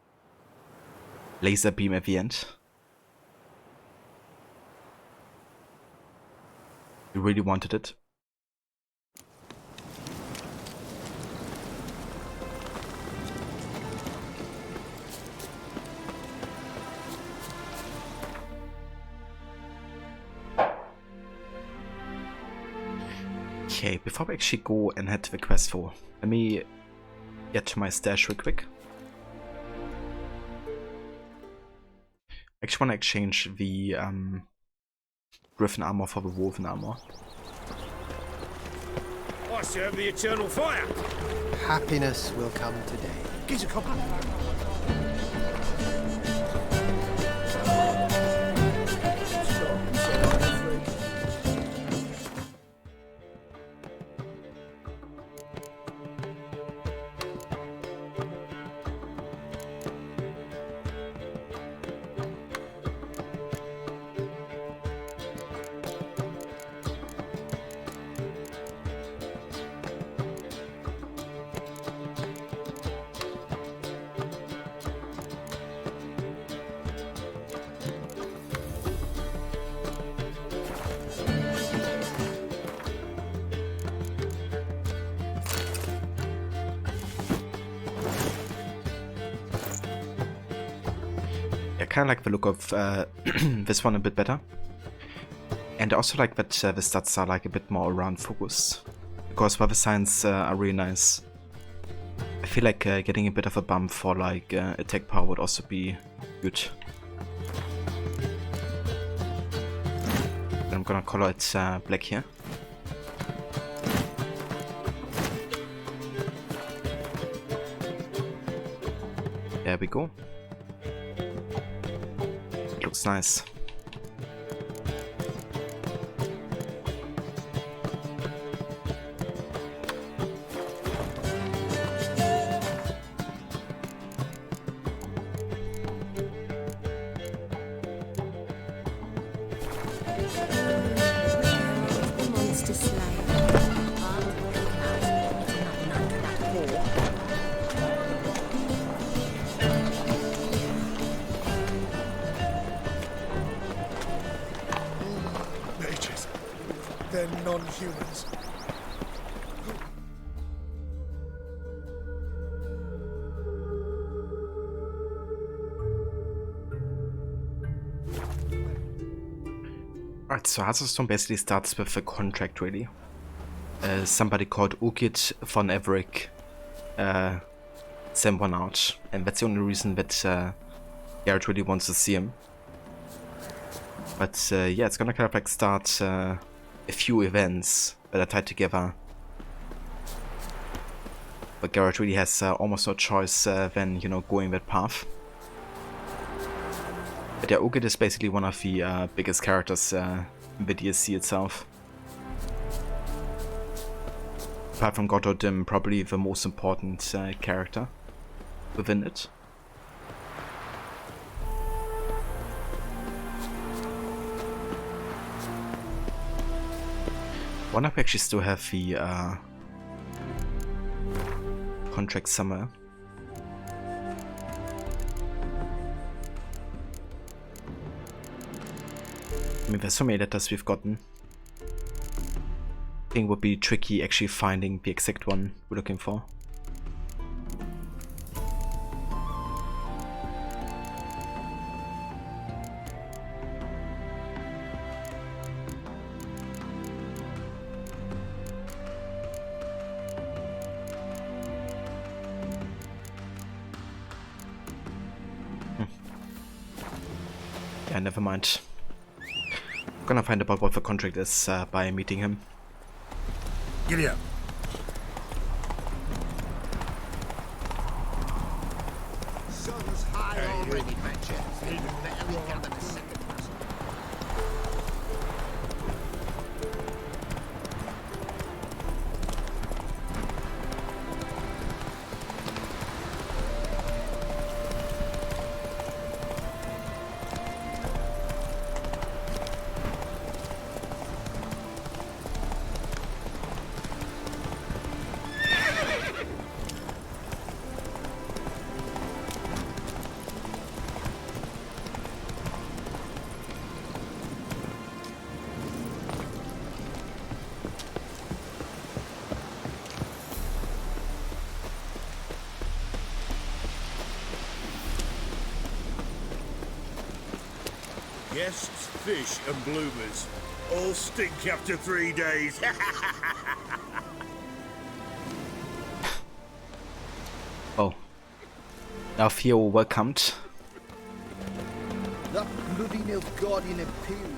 H: laser beam at the end. He really wanted it. Okay, before we actually go and head to the quest for, let me get to my stash real quick.
B: actually want to exchange the Griffin armor for the Wolven armor.
W: I serve the eternal fire.
E: Happiness will come today.
W: Gives a copper.
B: I kind of like the look of this one a bit better. And I also like that the stats are like a bit more around focus. Because weather signs are really nice. I feel like getting a bit of a bump for like attack power would also be good. And I'm gonna color it black here. There we go. Looks nice.
W: Mages. They're non-humans.
B: Alright, so Hearthstone basically starts with a contract, really. Somebody called Ukit von Everick sent one out, and that's the only reason that Garrett really wants to see him. But yeah, it's gonna kind of like start a few events that are tied together. But Garrett really has almost no choice than, you know, going that path. But yeah, Ukit is basically one of the biggest characters in the DSC itself. Apart from Gottodim, probably the most important character within it. I wonder if we actually still have the contract somewhere. I mean, there's so many letters we've gotten. I think it would be tricky actually finding the exact one we're looking for. Yeah, never mind. I'm gonna find out what the contract is by meeting him.
W: Giddy up.
E: Sun's high already, Manchester. Barely gathered a second.
W: Guests, fish, and bloomers all stink after 3 days.
B: Oh. Now feel welcomed.
E: That bloody Nilfgaardian Imperium.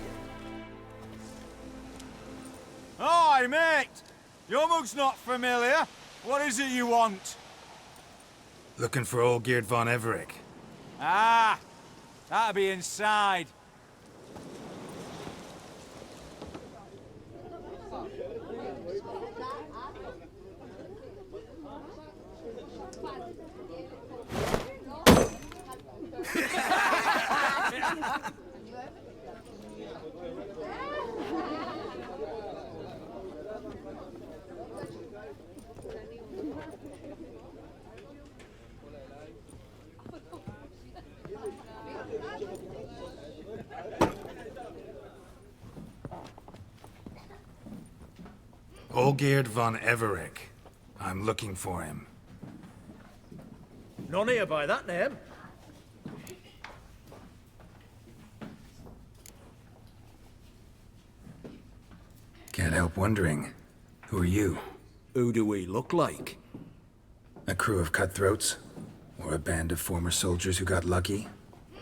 G: Hi, mate! Your mug's not familiar. What is it you want?
C: Looking for old Geert von Everec.
G: Ah, that'll be inside.
C: Olgierd von Everec. I'm looking for him.
G: None here by that name.
C: Can't help wondering. Who are you?
E: Who do we look like?
C: A crew of cutthroats? Or a band of former soldiers who got lucky?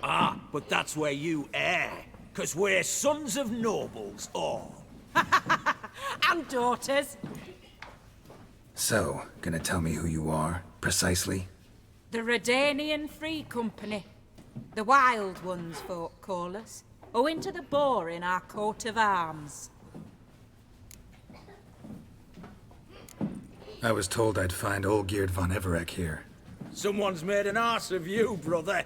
E: Ah, but that's where you err. 'Cause we're sons of nobles, all.
J: And daughters.
C: So, gonna tell me who you are, precisely?
J: The Redanian Free Company. The Wild Ones, folk call us. Owing to the boar in our coat of arms.
C: I was told I'd find Olgierd von Everec here.
E: Someone's made an arse of you, brother.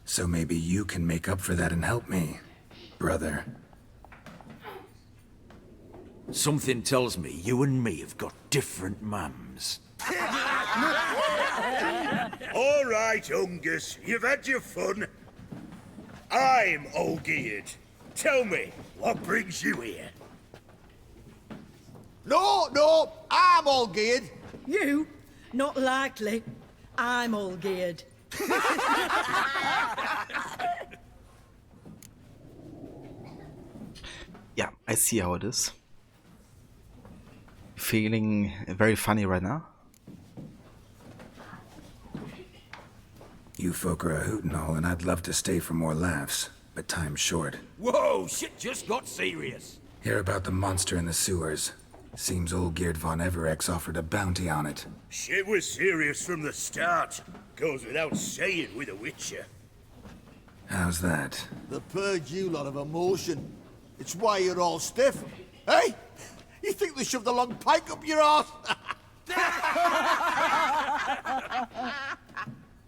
C: So maybe you can make up for that and help me, brother.
E: Something tells me you and me have got different mums.
K: All right, Ungus, you've had your fun. I'm Olgierd. Tell me, what brings you here?
E: No, I'm all geared.
J: You? Not likely. I'm all geared.
B: Yeah, I see how it is. Feeling very funny right now.
C: You folk are a hoot and all, and I'd love to stay for more laughs, but time's short.
E: Whoa, shit just got serious.
C: Hear about the monster in the sewers. Seems Olgierd von Everec's offered a bounty on it.
K: Shit was serious from the start. Goes without saying with a Witcher.
C: How's that?
E: They purge you lot of emotion. It's why you're all stiff. Hey? You think they shoved a long pike up your arse?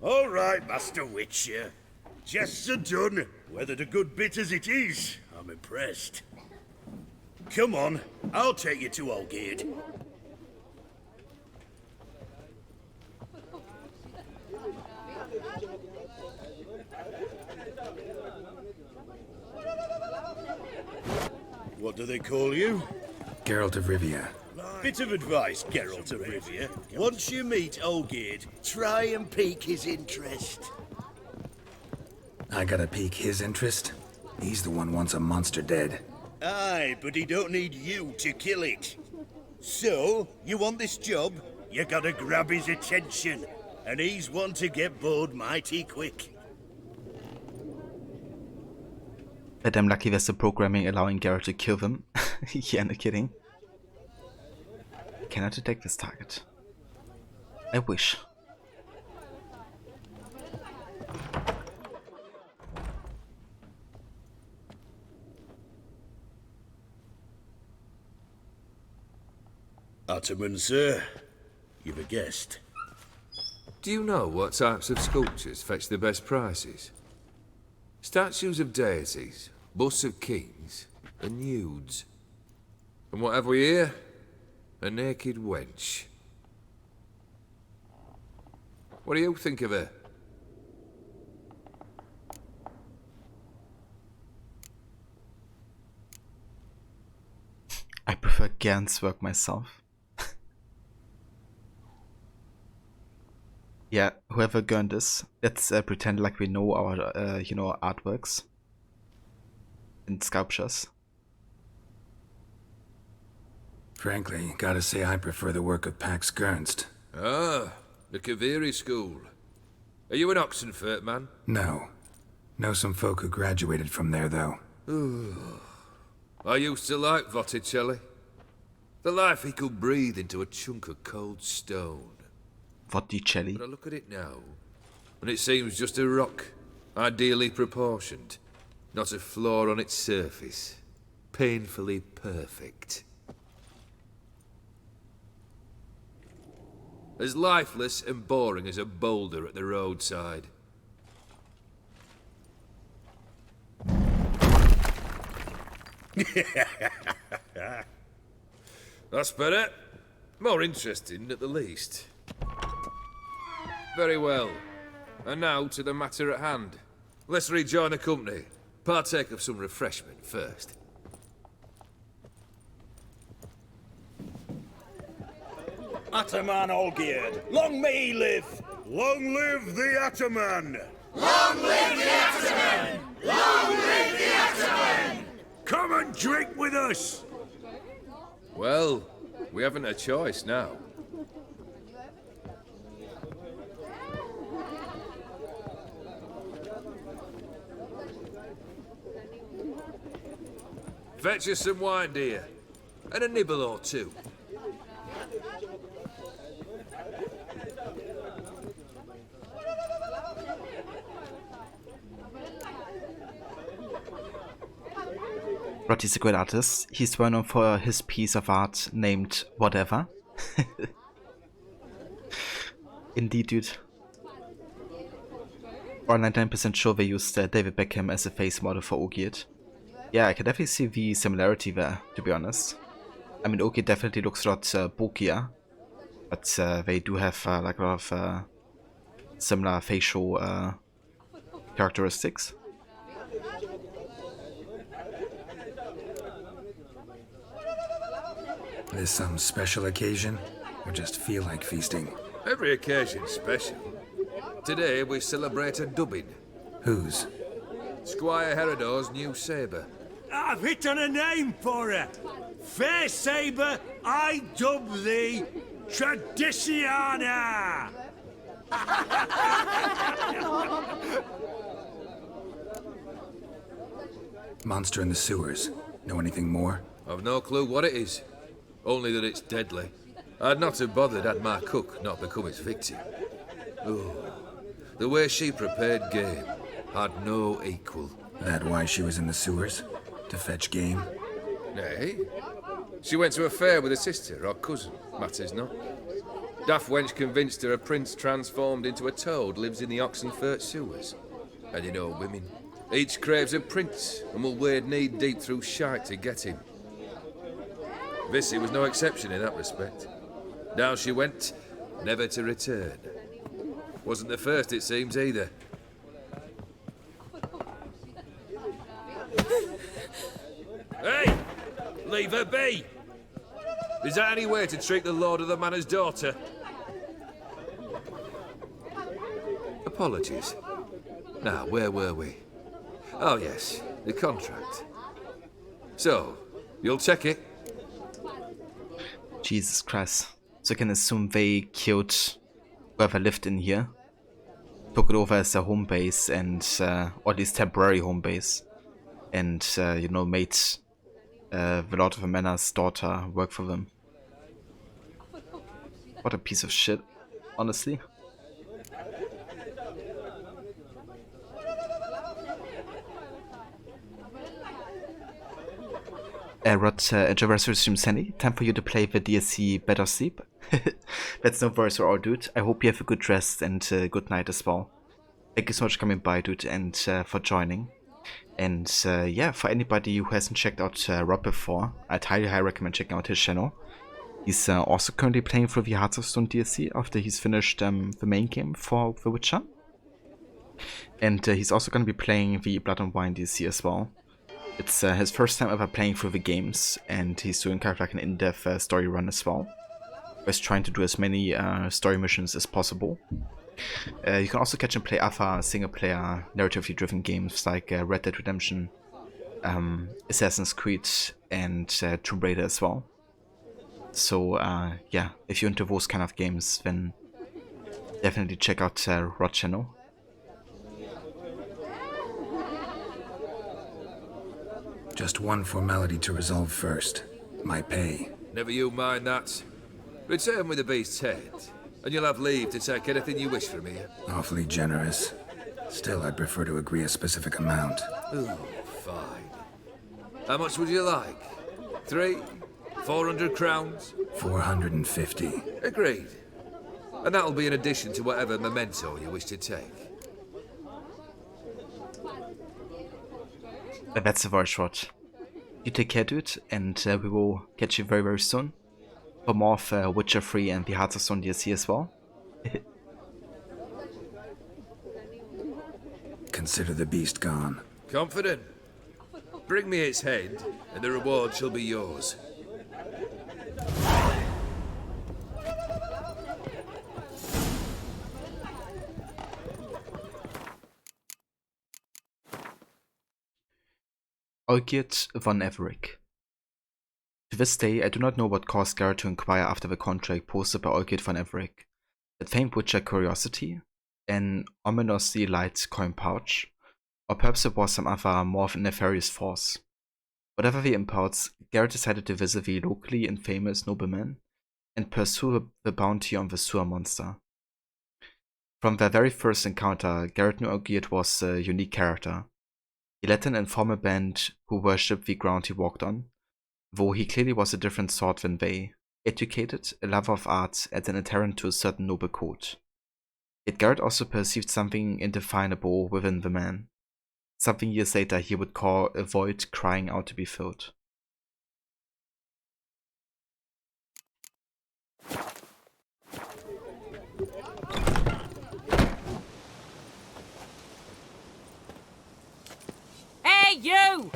K: All right, Master Witcher. Jests are done. Weathered a good bit as it is. I'm impressed. Come on, I'll take you to Olgierd. What do they call you?
C: Geralt of Rivia.
K: Bit of advice, Geralt of Rivia. Once you meet Olgierd, try and pique his interest.
C: I gotta pique his interest? He's the one wants a monster dead.
K: Aye, but he don't need you to kill it. So, you want this job? You gotta grab his attention. And he's one to get bored mighty quick.
B: But I'm lucky there's the programming allowing Garrett to kill them. Yeah, no kidding. Cannot detect this target. I wish.
K: Ottoman, sir. You've a guest.
M: Do you know what types of sculptures fetch the best prices? Statues of deities, busts of kings, and nudes. And what have we here? A naked wench. What do you think of her?
B: I prefer Gant's work myself. Yeah, whoever earned this, let's pretend like we know our, artworks and sculptures.
C: Frankly, gotta say I prefer the work of Pax Gernst.
M: Ah, The Kaviri School. Are you an Oxenfurt man?
C: No. Know some folk who graduated from there, though.
M: I used to like Botticelli. The life he could breathe into a chunk of cold stone.
B: Botticelli.
M: But I look at it now, and it seems just a rock, ideally proportioned. Not a flaw on its surface. Painfully perfect. As lifeless and boring as a boulder at the roadside. That's better. More interesting, at the least. Very well. And now to the matter at hand. Let's rejoin the company. Partake of some refreshment first.
K: Ataman Olgierd, long may he live! Long live the Ataman!
E: Long live the Ataman! Long live the Ataman!
K: Come and drink with us!
M: Well, we haven't a choice now. Fetch us some wine, dear. And a nibble or two.
B: Roddy's a great artist. He's well known for his piece of art named Whatever. Indeed, dude. Or 99% sure they used David Beckham as a face model for Olgierd. Yeah, I can definitely see the similarity there, to be honest. I mean, Olgierd definitely looks a lot bulkier, but they do have like a lot of similar facial characteristics.
C: This some special occasion? Or just feel like feasting?
M: Every occasion's special. Today we celebrate a dubbing.
C: Whose?
M: Squire Herodor's new sabre.
K: I've hit on a name for her. Fair Sabre, I dub thee Tradiciana!
C: Monster in the sewers. Know anything more?
M: I've no clue what it is. Only that it's deadly. I'd not have bothered had my cook not become its victim. Oh, the way she prepared game had no equal.
C: That why she was in the sewers? To fetch game?
M: Nay. She went to a fair with a sister or cousin, matters not. Daft wench convinced her a prince transformed into a toad lives in the Oxenfurt sewers. And you know women. Each craves a prince and will wade knee-deep through shite to get him. Vissy was no exception in that respect. Down she went, never to return. Wasn't the first, it seems, either. Hey! Leave her be! Is that any way to treat the lord of the manor's daughter? Apologies. Now, where were we? Oh yes, the contract. So, you'll check it?
B: Jesus Christ. So I can assume they killed whoever lived in here, took it over as their home base, and or at least temporary home base, and you know, made the Lord of the Manor's daughter work for them. What a piece of shit, honestly. Rod, Javers resumes Sandy. Time for you to play the DLC Better Sleep. That's no worries for all, dude. I hope you have a good rest and good night as well. Thank you so much for coming by, dude, and for joining. And yeah, for anybody who hasn't checked out Rob before, I'd highly recommend checking out his channel. He's also currently playing through the Hearts of Stone DLC after he's finished the main game for The Witcher. And he's also going to be playing the Blood and Wine DLC as well. It's his first time ever playing through the games, and he's doing kind of like an in-depth story run as well. He's trying to do as many story missions as possible. You can also catch him play other single-player, narratively driven games like Red Dead Redemption, Assassin's Creed, and Tomb Raider as well. So yeah, if you're into those kind of games, then definitely check out Rod channel.
C: Just one formality to resolve first. My pay.
M: Never you mind that. Return with the beast's head, and you'll have leave to take anything you wish from here.
C: Awfully generous. Still, I'd prefer to agree a specific amount.
M: Ooh, fine. How much would you like? 3? 400 crowns?
C: 450.
M: Agreed. And that'll be in addition to whatever memento you wish to take.
B: That's the voice, Rod. You take care, dude, and we will catch you very, very soon for more of Witcher 3 and the Hearts of Stone DLC as well.
C: Consider the beast gone.
M: Confident? Bring me its head, and the reward shall be yours.
B: Olgierd von Everick. To this day, I do not know what caused Garrett to inquire after the contract posted by Olgierd von Everick. That famed Witcher curiosity? An ominously light coin pouch? Or perhaps it was some other more nefarious force. Whatever the impulse, Garrett decided to visit the locally infamous nobleman and pursue the bounty on the sewer monster. From their very first encounter, Garrett knew Olgierd was a unique character. He led an informal band who worshipped the ground he walked on, though he clearly was a different sort than they, educated, a lover of art, and an adherent to a certain noble code. Yet Garrett also perceived something indefinable within the man, something years later he would call a void crying out to be filled.
J: Hey, you!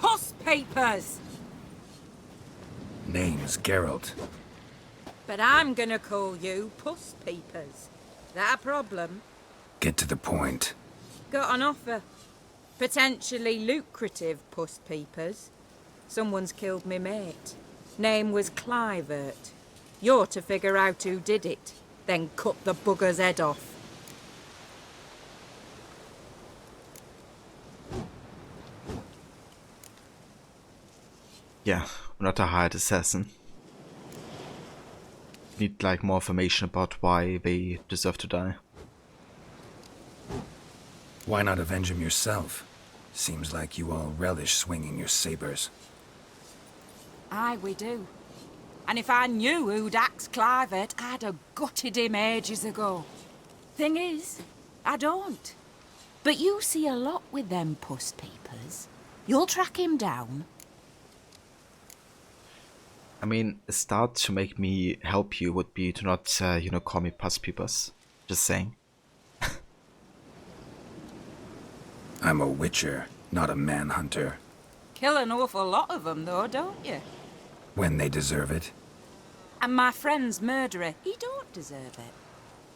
J: Puss papers!
C: Name's Geralt.
J: But I'm gonna call you Puss Peepers. That a problem?
C: Get to the point.
J: Got an offer. Potentially lucrative Puss Peepers. Someone's killed me mate. Name was Clivert. You're to figure out who did it, then cut the bugger's head off.
B: Yeah, we're not a hired assassin. Need like more information about why they deserve to die.
C: Why not avenge him yourself? Seems like you all relish swinging your sabers.
J: Aye, we do. And if I knew who'd axed Clivert, I'd have gutted him ages ago. Thing is, I don't. But you see a lot with them Puss Peepers. You'll track him down.
B: I mean, a start to make me help you would be to not, call me Puss Peepers. Just saying.
C: I'm a witcher, not a manhunter.
J: Kill an awful lot of them, though, don't you?
C: When they deserve it.
J: And my friend's murderer, he don't deserve it.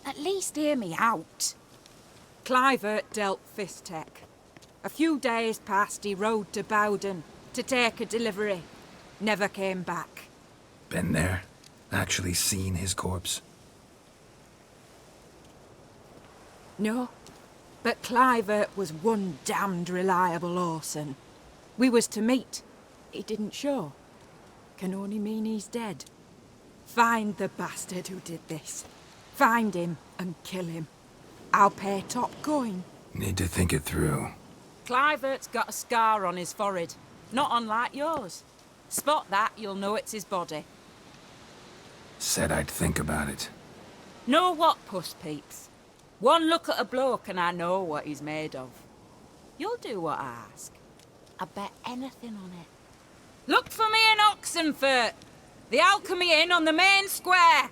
J: At least hear me out. Clivert dealt Fistech. A few days past, he rode to Bowden to take a delivery. Never came back.
C: Been there? Actually seen his corpse?
J: No. But Clivert was one damned reliable Orson. We was to meet. He didn't show. Can only mean he's dead. Find the bastard who did this. Find him and kill him. I'll pay top coin.
C: Need to think it through.
J: Clivert's got a scar on his forehead. Not unlike yours. Spot that, you'll know it's his body.
C: Said I'd think about it.
J: Know what, Puss Peeps? One look at a bloke and I know what he's made of. You'll do what I ask. I bet anything on it. Look for me in Oxenfurt! The Alchemy Inn on the main square!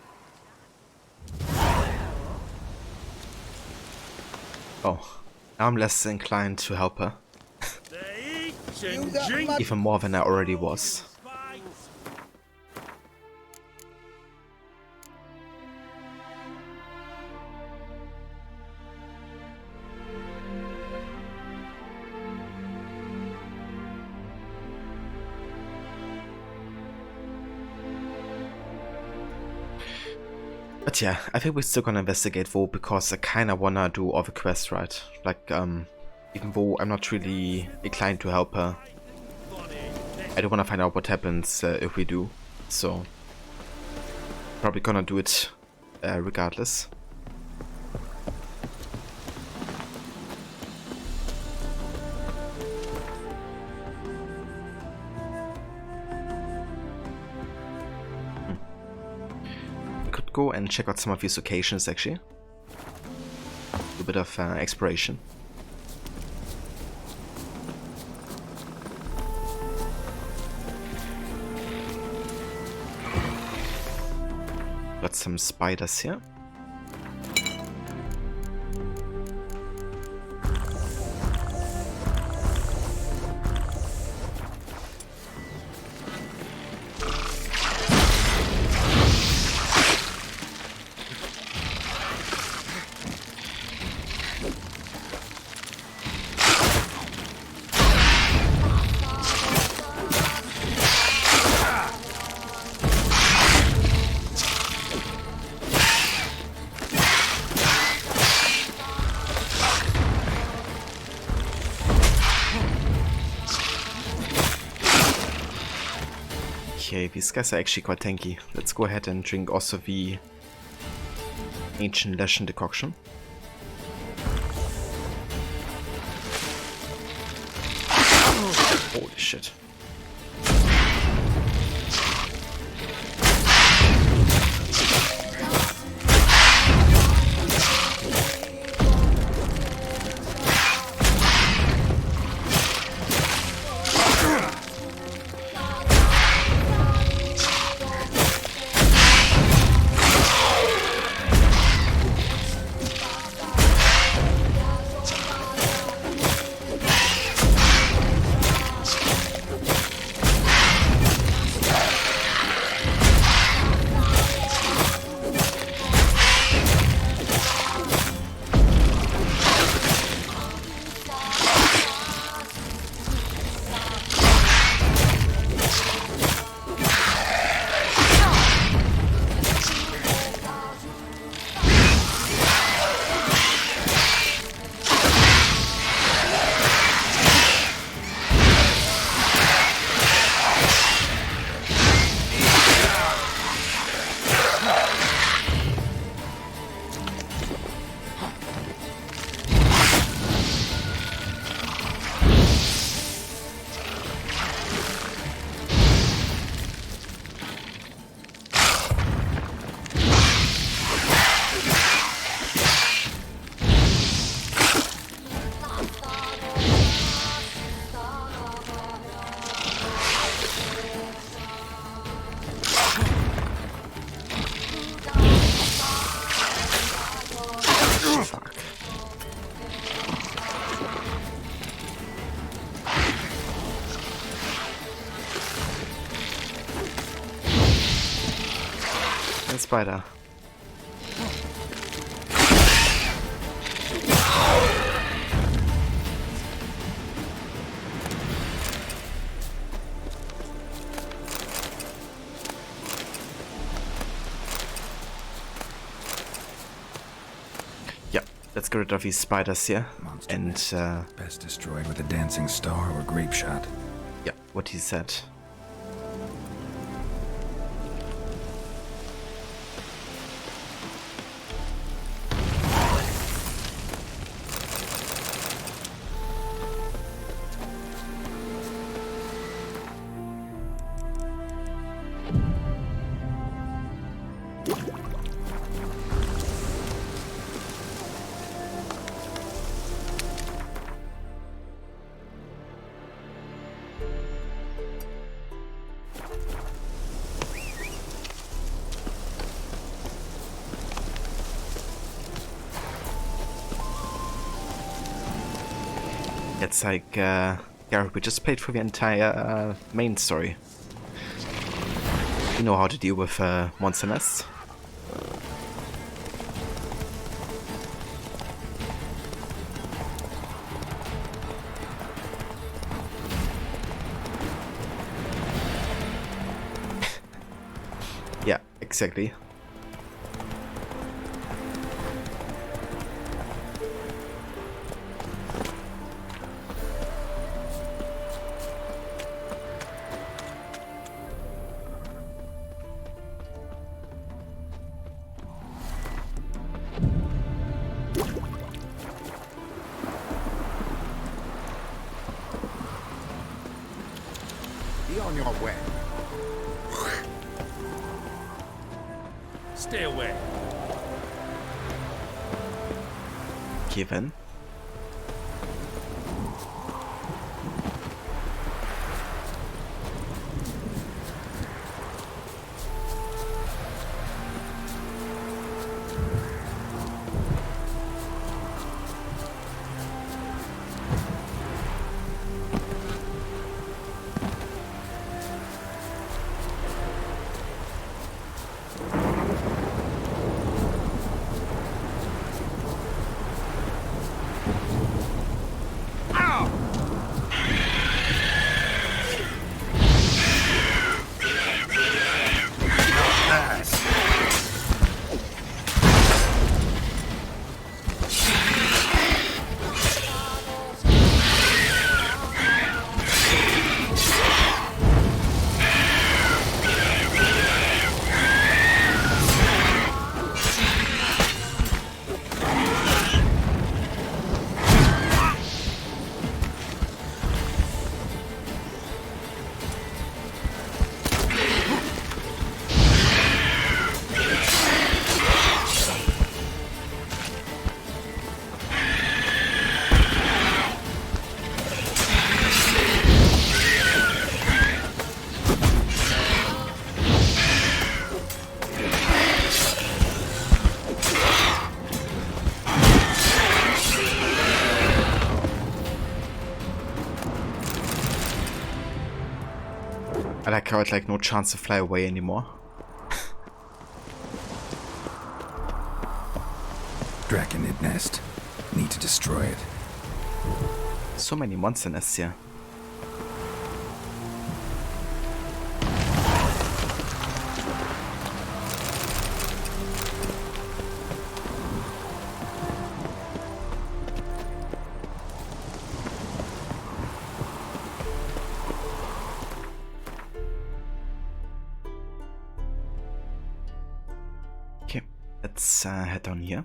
B: Oh, now I'm less inclined to help her. Even more than I already was. But yeah, I think we're still gonna investigate though, because I kinda wanna do all the quests, right? Like, even though I'm not really inclined to help her, I do wanna find out what happens if we do. So, probably gonna do it regardless. Go and check out some of these locations actually. A bit of exploration. Got some spiders here. Okay, these guys are actually quite tanky. Let's go ahead and drink also the Ancient Leshen decoction. Holy shit. Spider. Yeah, let's get rid of these spiders here.
C: Monster
B: and
C: best destroyed with a dancing star or grape shot.
B: Yeah, what he said. It's like, yeah, we just played through the entire main story. You know how to deal with monster nests. Yeah, exactly.
C: on your way.
W: Stay away.
B: Given. I like how it's like no chance to fly away anymore.
C: Draconid nest. Need to destroy it.
B: So many monster nests here. Okay, let's head down here.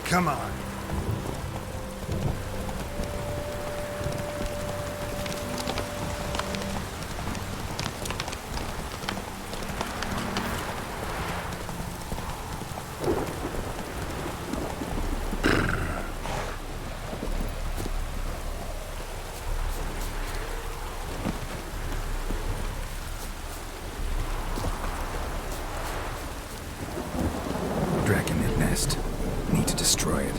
C: Come on. Draconid nest. Need to destroy it.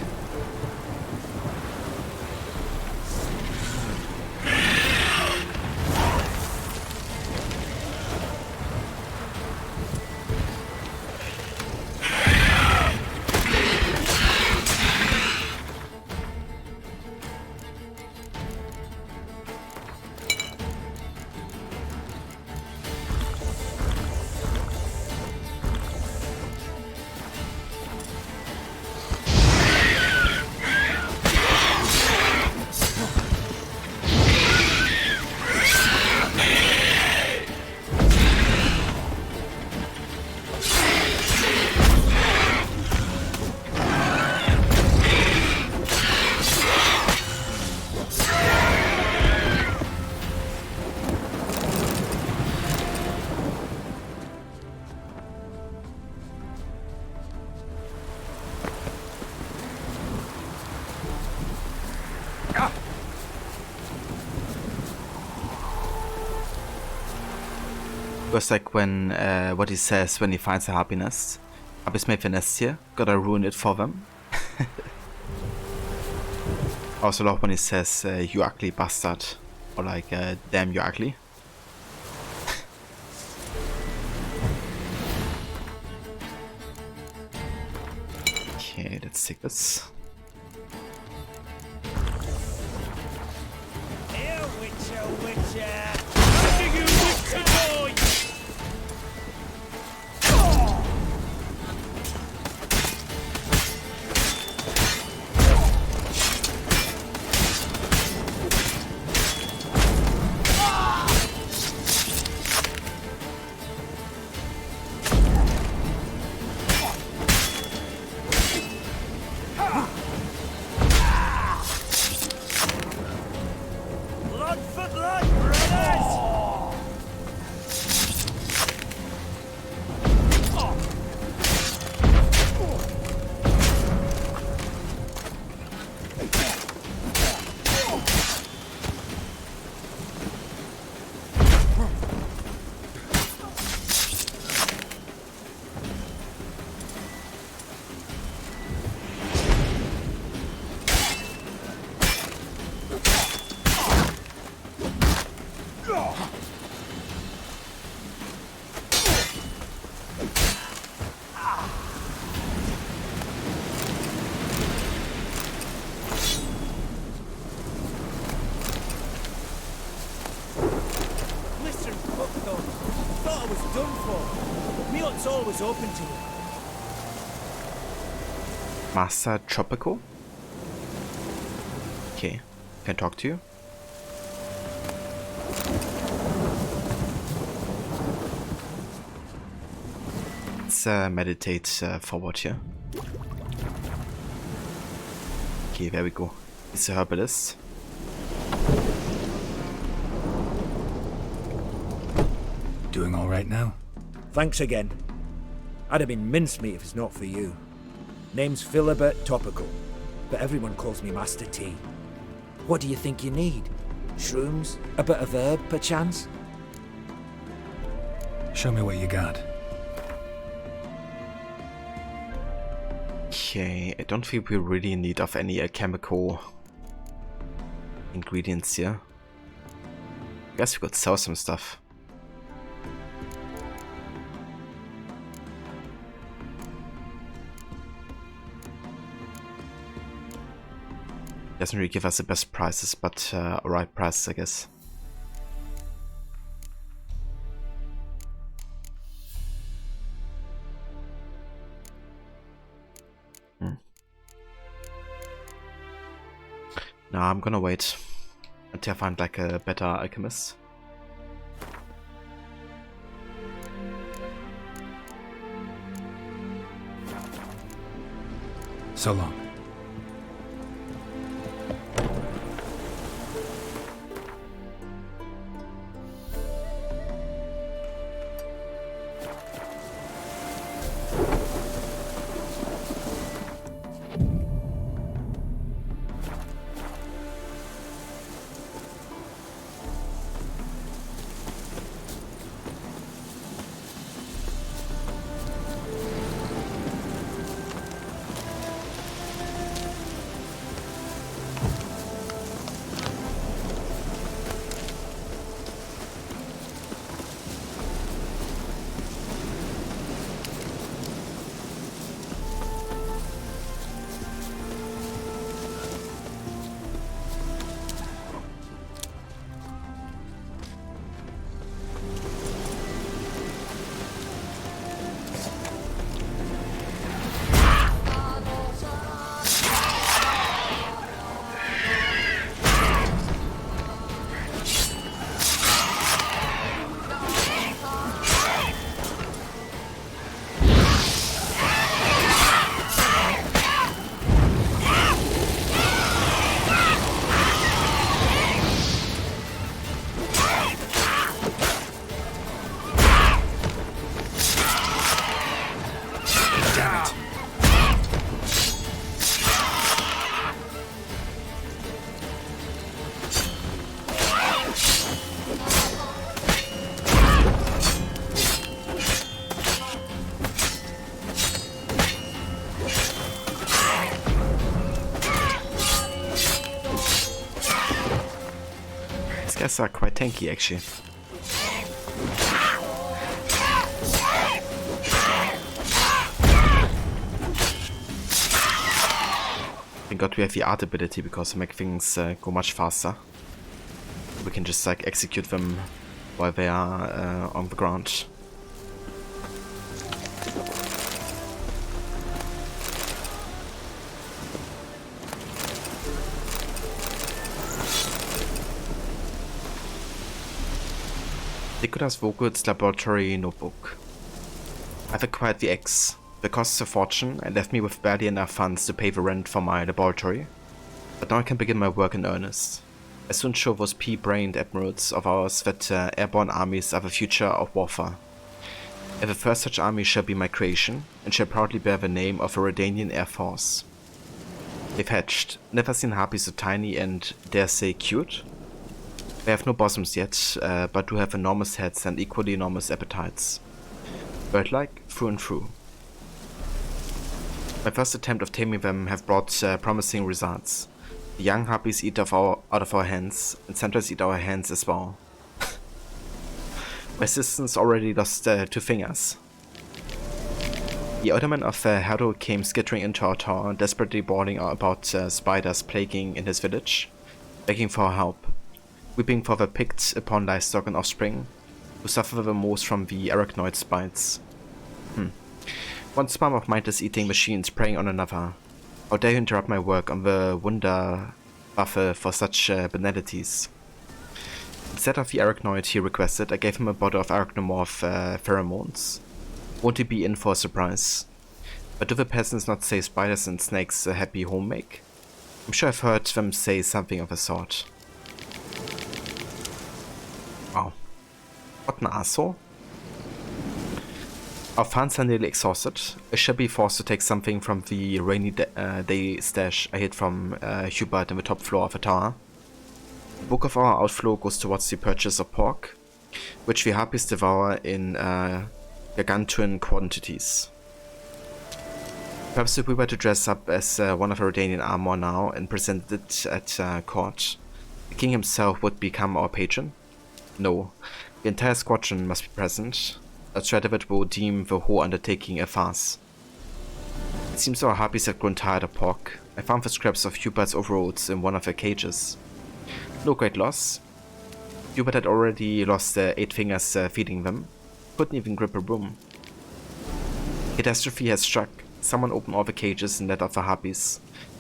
B: Just like when, what he says when he finds a happiness. Habis made the nest here, gotta ruin it for them. Also love when he says, you ugly bastard. Or like, damn you ugly. Okay, let's take this.
K: Here, Witcher, Witcher! Under you, Witcher boy!
D: was open to it.
B: Master Tropical? Okay, can talk to you. Let's meditate forward here. Okay, there we go. It's a herbalist.
C: Doing all right now?
D: Thanks again. I'd have been mincemeat if it's not for you. Name's Philibert Topical, but everyone calls me Master T. What do you think you need? Shrooms? A bit of herb, perchance?
C: Show me what you got.
B: Okay, I don't think we're really in need of any chemical ingredients here. I guess we could sell some stuff. Doesn't really give us the best prices, but alright prices, I guess. No, I'm gonna wait until I find like a better alchemist.
C: So long.
B: Guys are quite tanky actually. Thank God we have the art ability because they make things go much faster. We can just like execute them while they are on the ground. Nicholas Vogel's laboratory notebook. I've acquired the X. The cost is a fortune and left me with barely enough funds to pay the rent for my laboratory. But now I can begin my work in earnest. I soon show those pea-brained admirals of ours that airborne armies are the future of warfare. And the first such army shall be my creation, and shall proudly bear the name of a Redanian Air Force. They've hatched. Never seen harpies so tiny and, dare say, cute? They have no bosoms yet, but do have enormous heads and equally enormous appetites. Bird-like, through and through. My first attempt of taming them have brought promising results. The young harpies eat out of our hands, and sometimes eat our hands as well. My assistants already lost 2 fingers. The alderman of Harrow came skittering into our tower, desperately bawling about spiders plaguing in his village, begging for our help. Weeping for the picked upon livestock and offspring, who suffer the most from the arachnoid bites. One swarm of mindless eating machines preying on another. How dare you interrupt my work on the Wunderwaffe for such banalities? Instead of the arachnoid he requested, I gave him a bottle of arachnomorph pheromones. Won't he be in for a surprise? But do the peasants not say spiders and snakes a happy home make? I'm sure I've heard them say something of the sort. Wow. What an asshole. Our funds are nearly exhausted. I shall be forced to take something from the rainy day stash I hid from Hubert in the top floor of the tower. The bulk of our outflow goes towards the purchase of pork, which we harpies devour in gargantuan quantities. Perhaps if we were to dress up as one of our Redanian armor now and present it at court, the king himself would become our patron? No, the entire squadron must be present. A threat of it will deem the whole undertaking a farce. It seems our harpies have grown tired of pork. I found the scraps of Hubert's overalls in one of their cages. No great loss. Hubert had already lost 8 fingers feeding them. Couldn't even grip a broom. Catastrophe has struck. Someone opened all the cages and let out the harpies.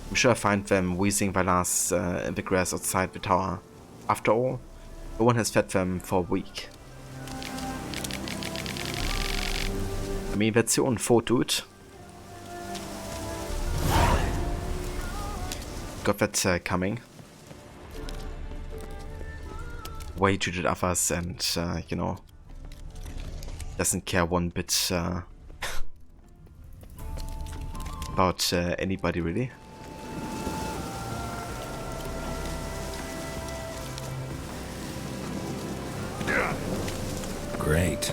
B: I'm sure I find them wheezing their last in the grass outside the tower. After all, no one has fed them for a week. I mean, that's your own fault, dude. Got that coming. Way treated others and, you know, doesn't care one bit about anybody really.
C: Great.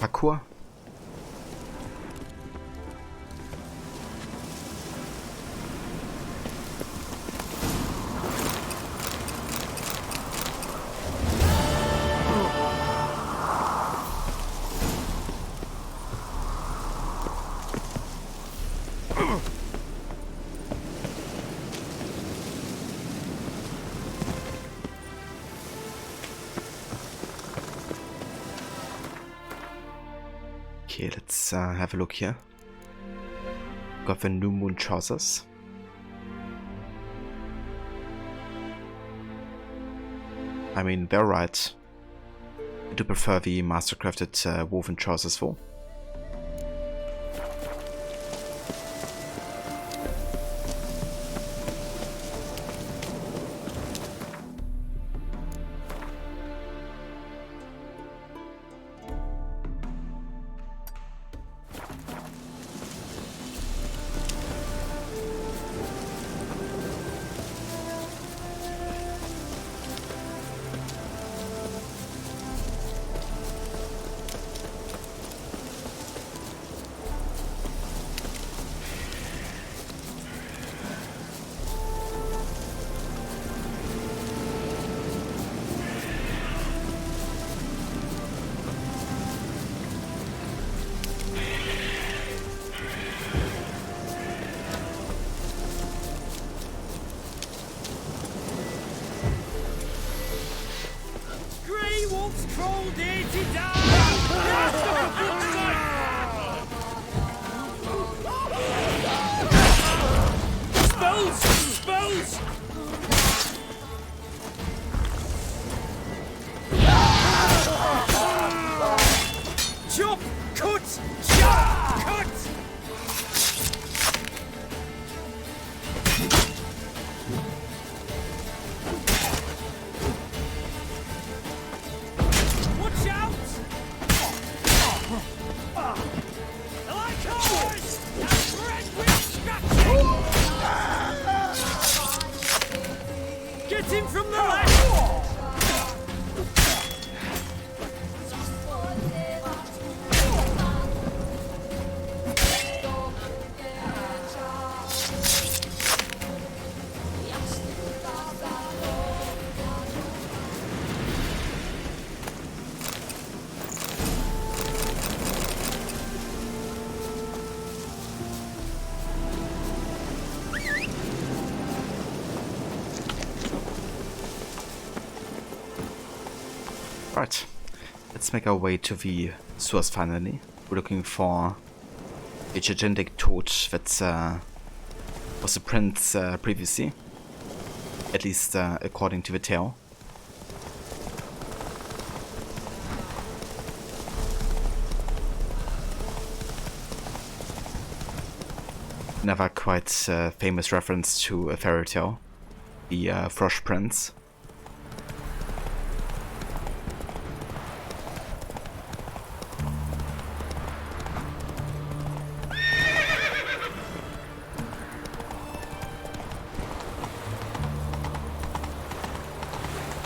B: Parkour. Okay, let's have a look here. Got the New Moon trousers. I mean, they're right. I do prefer the mastercrafted woven trousers though.
K: from the left!
B: Right, let's make our way to the source finally. We're looking for a gigantic torch that was a prince previously, at least according to the tale. Another quite famous reference to a fairy tale, the Frost Prince.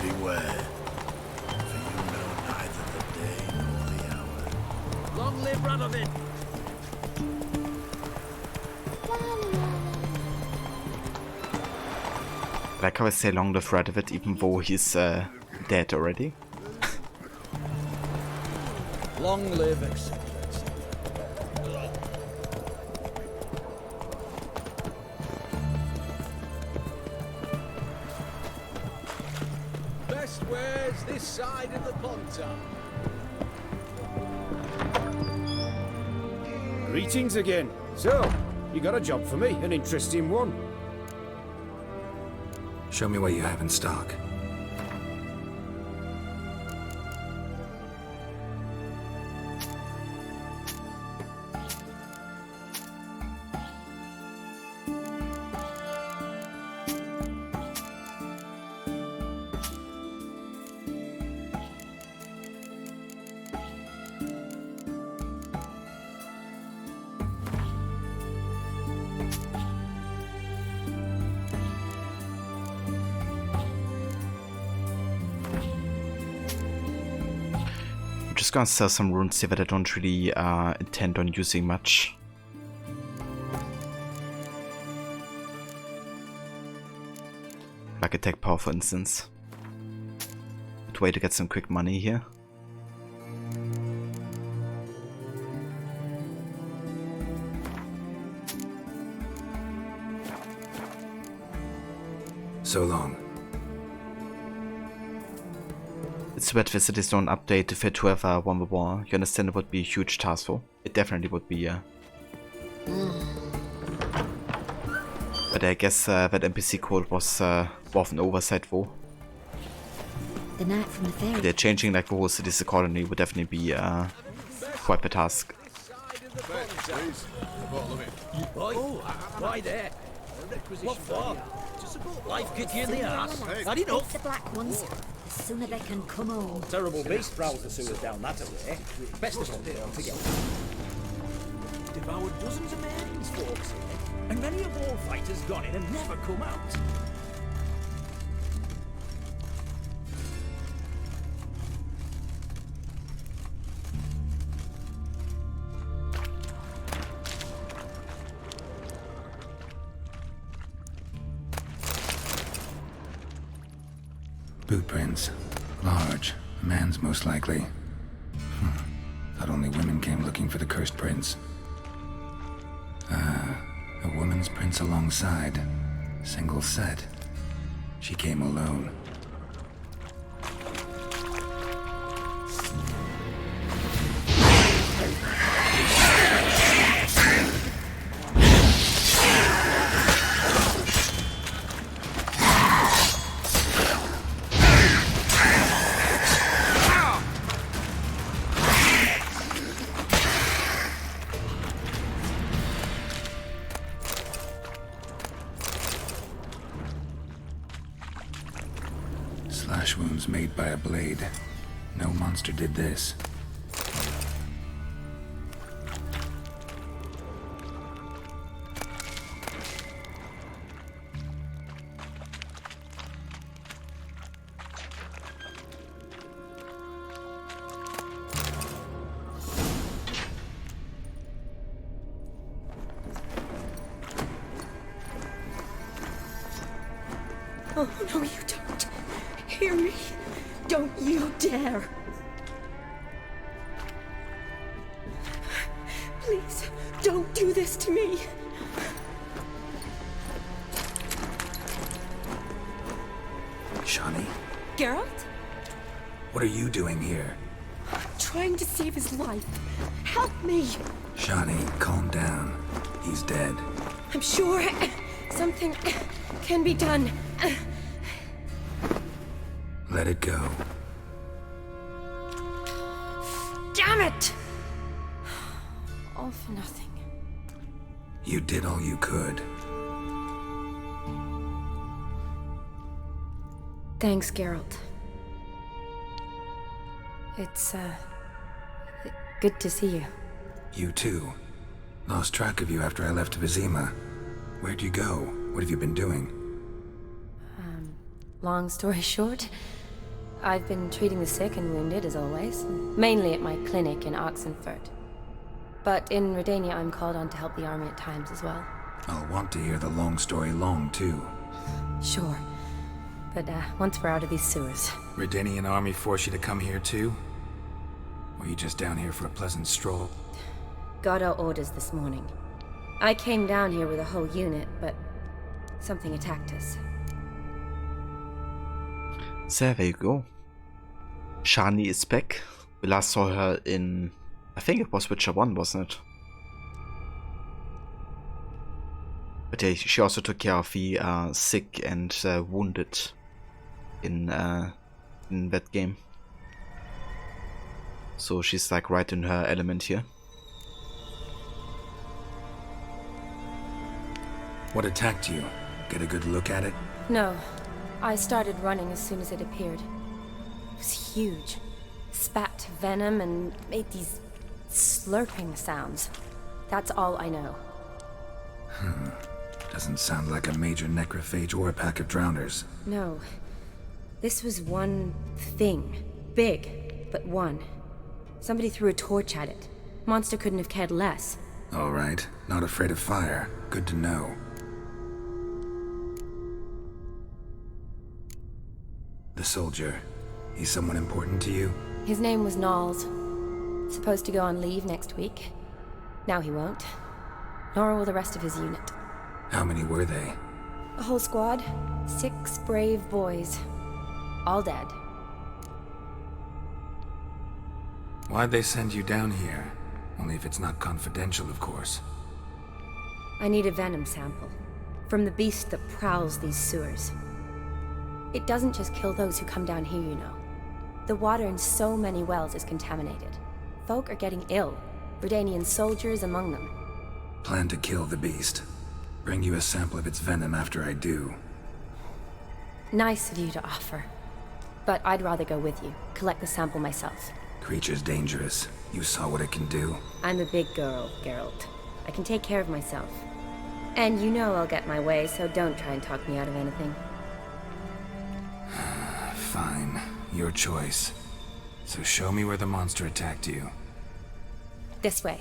K: Beware, for you know neither the day nor the hour.
N: Long live Radovid!
B: Like how I say long live Radovid even though he's dead already.
N: Long live Excellency. Best wares this side of the Pontar.
D: Greetings again. So, you got a job for me, an interesting one.
C: Show me what you have in stock.
B: I'm just gonna sell some runes here that I don't really intend on using much. Like attack power, for instance. Good way to get some quick money here.
C: So long.
B: It's weird the cities don't update to fit whoever won the war. You understand it would be a huge task for? It definitely would be, yeah. But I guess that NPC code was more of an oversight though.
P: The night from the ferry.
B: They're changing like the whole city's economy would definitely be quite the task.
N: Oh, why there? What for? Life kick you in the arse. Had enough.
P: The black ones. The sooner they can come home.
N: Terrible beast prowls the sewers down that way. Best of all, they all together. Devoured dozens of maidens, folks here, and many a war fighter's gone in and never come out.
C: Boot prints. Large. A man's most likely. Thought only women came looking for the cursed prince. A woman's prints alongside. Single set. She came alone. Slash wounds made by a blade. No monster did this.
Q: Oh, no, you don't. Hear me? Don't you dare. Please, don't do this to me.
C: Shawnee,
Q: Geralt?
C: what are you doing here?
Q: Trying to save his life. Help me.
C: Shawnee, calm down. He's dead.
Q: I'm sure something can be done.
C: Let it go.
Q: Damn it! All for nothing.
C: You did all you could.
Q: Thanks, Geralt. It's, good to see you.
C: You too. Lost track of you after I left Vizima. Where'd you go? What have you been doing?
Q: Long story short, I've been treating the sick and wounded, as always. Mainly at my clinic in Oxenfurt. But in Redania, I'm called on to help the army at times as well.
C: I'll want to hear the long story long, too.
Q: Sure. But, once we're out of these sewers.
C: Redanian army force you to come here, too? Or are you just down here for a pleasant stroll?
Q: Got our orders this morning. I came down here with a whole unit, but something attacked us.
B: So there you go. Shani is back. We last saw her in, I think it was Witcher 1, wasn't it? But yeah, she also took care of the sick and wounded in that game. So she's like right in her element here.
C: What attacked you? Get a good look at it?
Q: No. I started running as soon as it appeared. It was huge. Spat venom and made these slurping sounds. That's all I know.
C: Doesn't sound like a major necrophage or a pack of drowners.
Q: No. This was one thing. Big, but one. Somebody threw a torch at it. Monster couldn't have cared less.
C: All right. Not afraid of fire. Good to know. The soldier. He's someone important to you?
Q: His name was Knowles. Supposed to go on leave next week. Now he won't. Nor will the rest of his unit.
C: How many were they?
Q: A whole squad. 6 brave boys. All dead.
C: Why'd they send you down here? Only if it's not confidential, of course.
Q: I need a venom sample. From the beast that prowls these sewers. It doesn't just kill those who come down here, you know. The water in so many wells is contaminated. Folk are getting ill. Redanian soldiers among them.
C: Plan to kill the beast. Bring you a sample of its venom after I do.
Q: Nice of you to offer. But I'd rather go with you. Collect the sample myself.
C: Creature's dangerous. You saw what it can do.
Q: I'm a big girl, Geralt. I can take care of myself. And you know I'll get my way, so don't try and talk me out of anything.
C: Fine. Your choice. So show me where the monster attacked you.
Q: This way.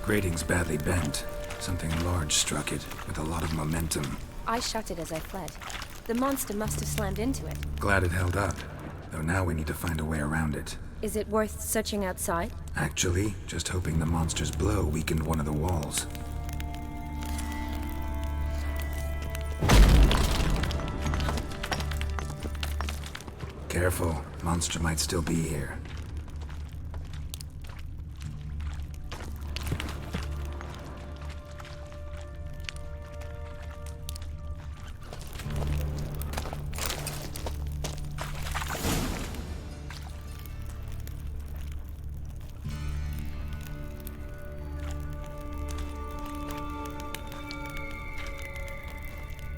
C: Grating's badly bent. Something large struck it, with a lot of momentum.
Q: I shut it as I fled. The monster must have slammed into it.
C: Glad it held up. Though now we need to find a way around it.
Q: Is it worth searching outside?
C: Actually, just hoping the monster's blow weakened one of the walls. Careful, monster might still be here.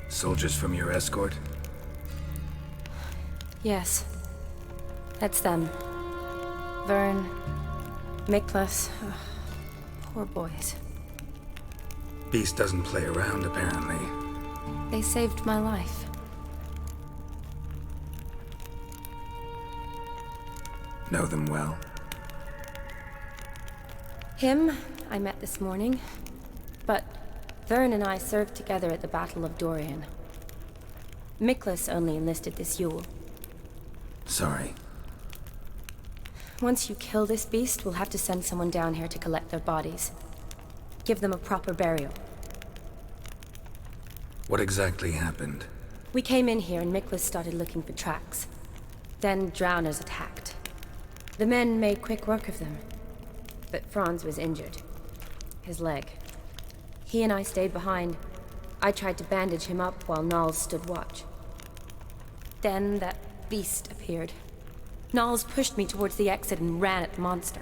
C: Soldiers from your escort?
Q: Yes. That's them. Vern, Miklas. Poor boys.
C: Beast doesn't play around, apparently.
Q: They saved my life.
C: Know them well?
Q: Him, I met this morning. But Vern and I served together at the Battle of Dorian. Miklas only enlisted this Yule.
C: Sorry.
Q: Once you kill this beast, we'll have to send someone down here to collect their bodies. Give them a proper burial.
C: What exactly happened?
Q: We came in here and Miklas started looking for tracks. Then drowners attacked. The men made quick work of them. But Franz was injured. His leg. He and I stayed behind. I tried to bandage him up while Nals stood watch. Then that beast appeared. Nals pushed me towards the exit and ran at the monster.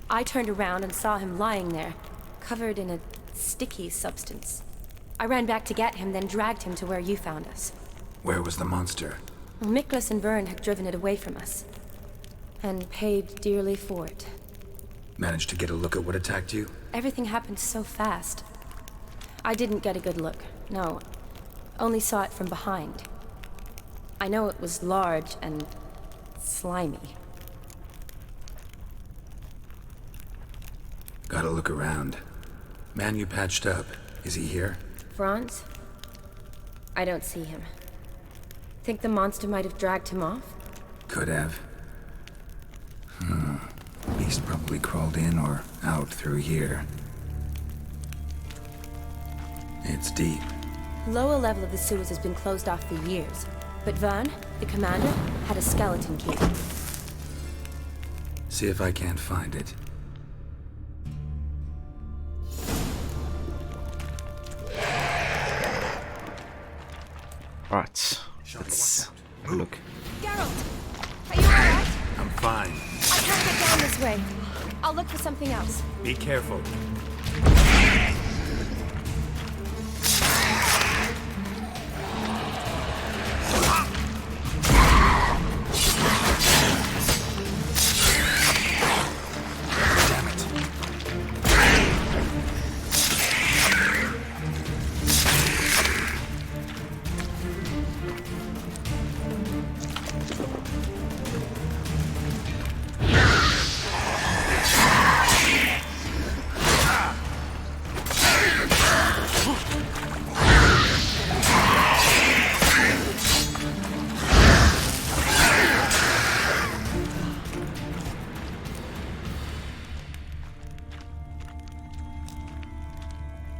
Q: I turned around and saw him lying there, covered in a sticky substance. I ran back to get him, then dragged him to where you found us.
C: Where was the monster?
Q: Well, Miklas and Vern had driven it away from us. And paid dearly for it.
C: Managed to get a look at what attacked you?
Q: Everything happened so fast. I didn't get a good look, no. Only saw it from behind. I know it was large and slimy.
C: Gotta look around. Man you patched up, is he here?
Q: Franz? I don't see him. Think the monster might have dragged him off?
C: Could have. Beast probably crawled in or out through here. It's deep.
Q: Lower level of the sewers has been closed off for years. But Vern, the commander, had a skeleton key.
C: See if I can't find it.
B: Right, let's look.
Q: Geralt! Are you alright?
D: I'm fine.
Q: I can't get down this way. I'll look for something else.
D: Be careful.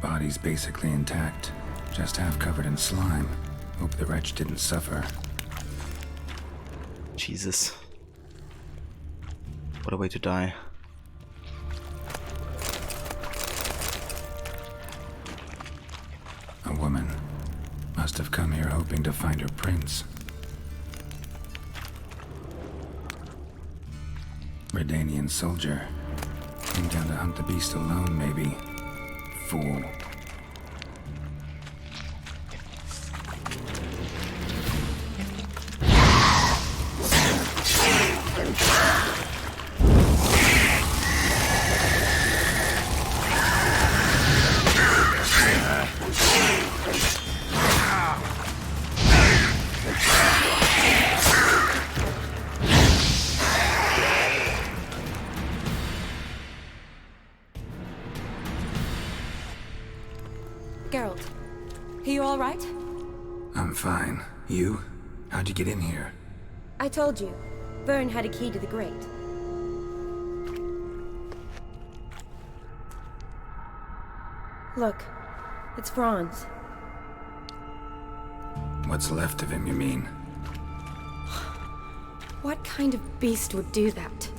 C: Body's basically intact, just half covered in slime. Hope the wretch didn't suffer.
B: Jesus. What a way to die.
C: A woman. Must have come here hoping to find her prince. Redanian soldier. Came down to hunt the beast alone, maybe. Fool.
Q: Geralt, are you all right?
C: I'm fine. You? How'd you get in here?
Q: I told you. Vern had a key to the grate. Look, it's Franz.
C: What's left of him, you mean?
Q: What kind of beast would do that?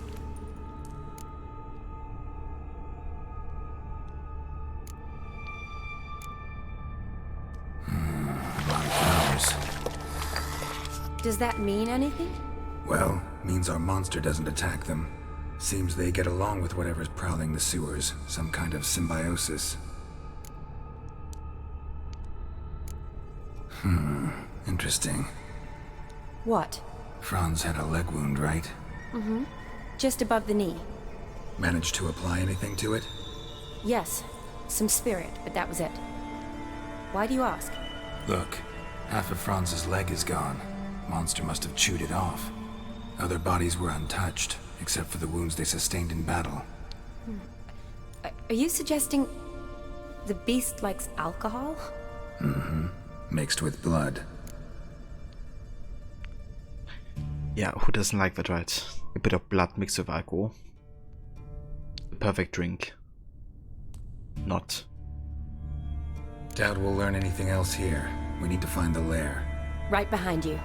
Q: Does that mean anything?
C: Well, means our monster doesn't attack them. Seems they get along with whatever's prowling the sewers. Some kind of symbiosis. Interesting.
Q: What?
C: Franz had a leg wound, right?
Q: Mm-hmm. Just above the knee.
C: Managed to apply anything to it?
Q: Yes. Some spirit, but that was it. Why do you ask?
C: Look, half of Franz's leg is gone. Monster must have chewed it off. Other bodies were untouched, except for the wounds they sustained in battle.
Q: Are you suggesting... The beast likes alcohol?
C: Mm-hmm. Mixed with blood.
B: Yeah, who doesn't like that, right? A bit of blood mixed with alcohol. The perfect drink. Not.
C: Doubt we'll learn anything else here. We need to find the lair.
Q: Right behind you.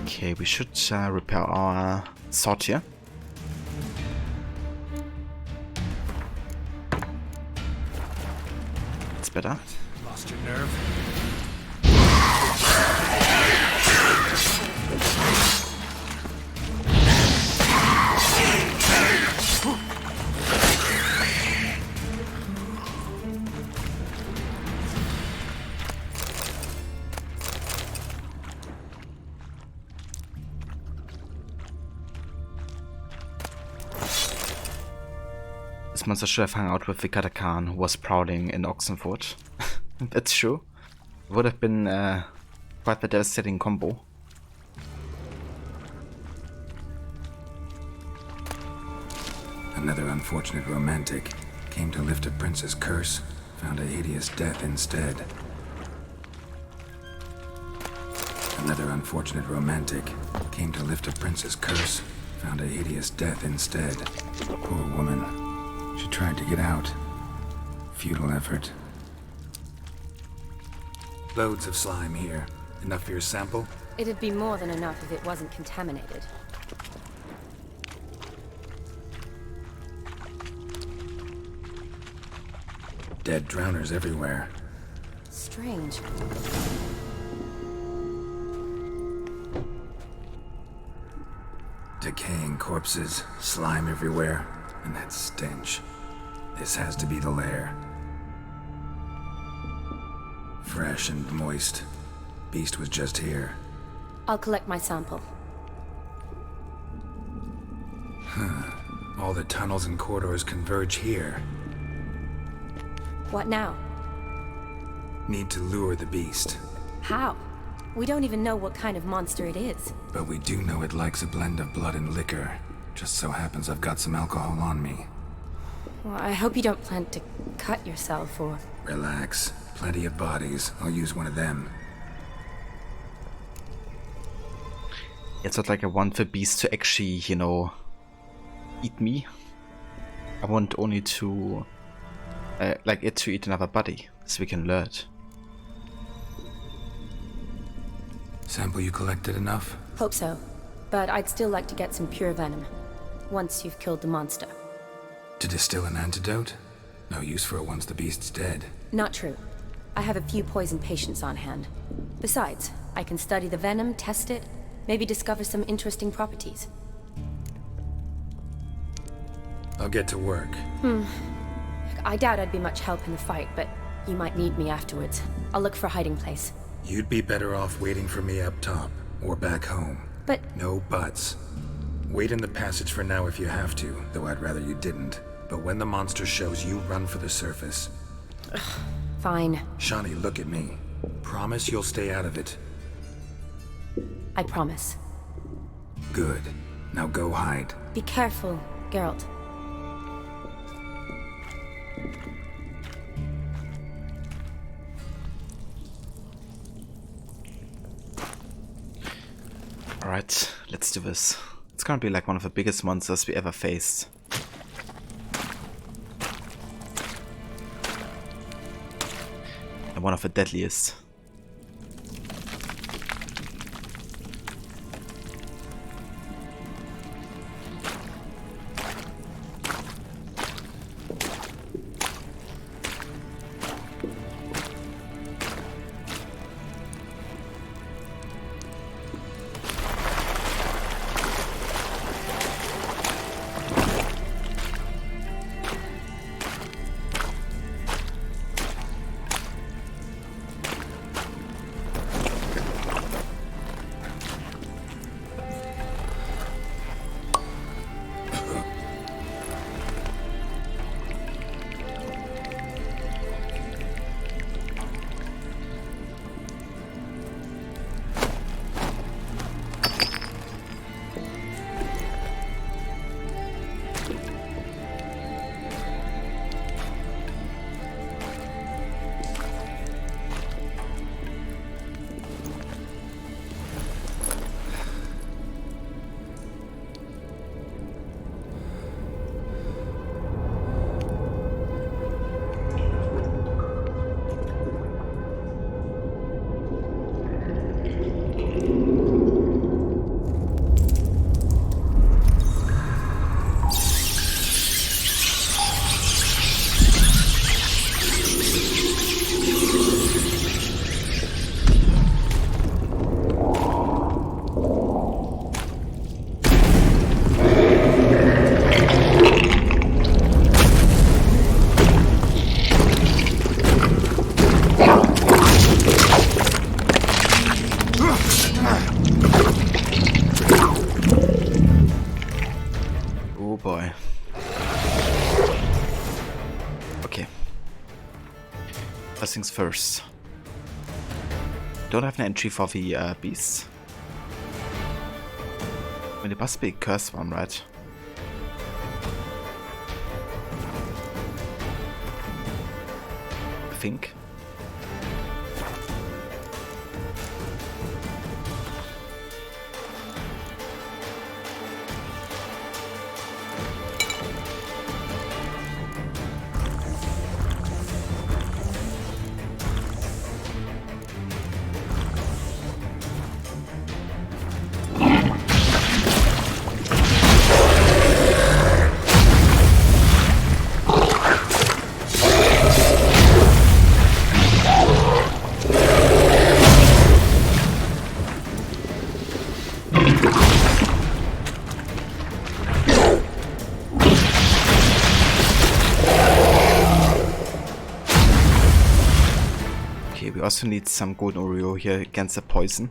B: Okay, we should repair our sword here. It's better.
E: Lost your nerve?
B: This monster should have hung out with the Katakan who was prowling in Oxenford. That's true. Would have been quite the devastating combo.
C: Another unfortunate romantic came to lift a prince's curse, found a hideous death instead. Another unfortunate romantic came to lift a prince's curse, found a hideous death instead. Poor woman. She tried to get out. Futile effort. Loads of slime here. Enough for your sample?
Q: It'd be more than enough if it wasn't contaminated.
C: Dead drowners everywhere.
Q: Strange.
C: Decaying corpses, slime everywhere, and that stench. This has to be the lair. Fresh and moist. Beast was just here.
Q: I'll collect my sample.
C: Huh. All the tunnels and corridors converge here.
Q: What now?
C: Need to lure the beast.
Q: How? We don't even know what kind of monster it is.
C: But we do know it likes a blend of blood and liquor. Just so happens I've got some alcohol on me.
Q: Well, I hope you don't plan to cut yourself or...
C: Relax. Plenty of bodies. I'll use one of them.
B: It's not like I want the beast to actually, you know, eat me. I want only to, like it to eat another body, so we can lure it.
C: Sample you collected enough?
Q: Hope so. But I'd still like to get some pure venom. Once you've killed the monster.
C: To distill an antidote? No use for it once the beast's dead.
Q: Not true. I have a few poison patients on hand. Besides, I can study the venom, test it, maybe discover some interesting properties.
C: I'll get to work.
Q: I doubt I'd be much help in the fight, but you might need me afterwards. I'll look for a hiding place.
C: You'd be better off waiting for me up top, or back home.
Q: But...
C: No buts. Wait in the passage for now if you have to, though I'd rather you didn't. But when the monster shows, you run for the surface.
Q: Fine.
C: Shani, look at me. Promise you'll stay out of it.
Q: I promise.
C: Good. Now go hide.
Q: Be careful, Geralt.
B: Alright, let's do this. It's gonna be like one of the biggest monsters we ever faced. And one of the deadliest. boy. Okay. First things first. Don't have an entry for the beast. I mean, it must be a cursed one, right? I think. We also need some golden Oreo here against the poison.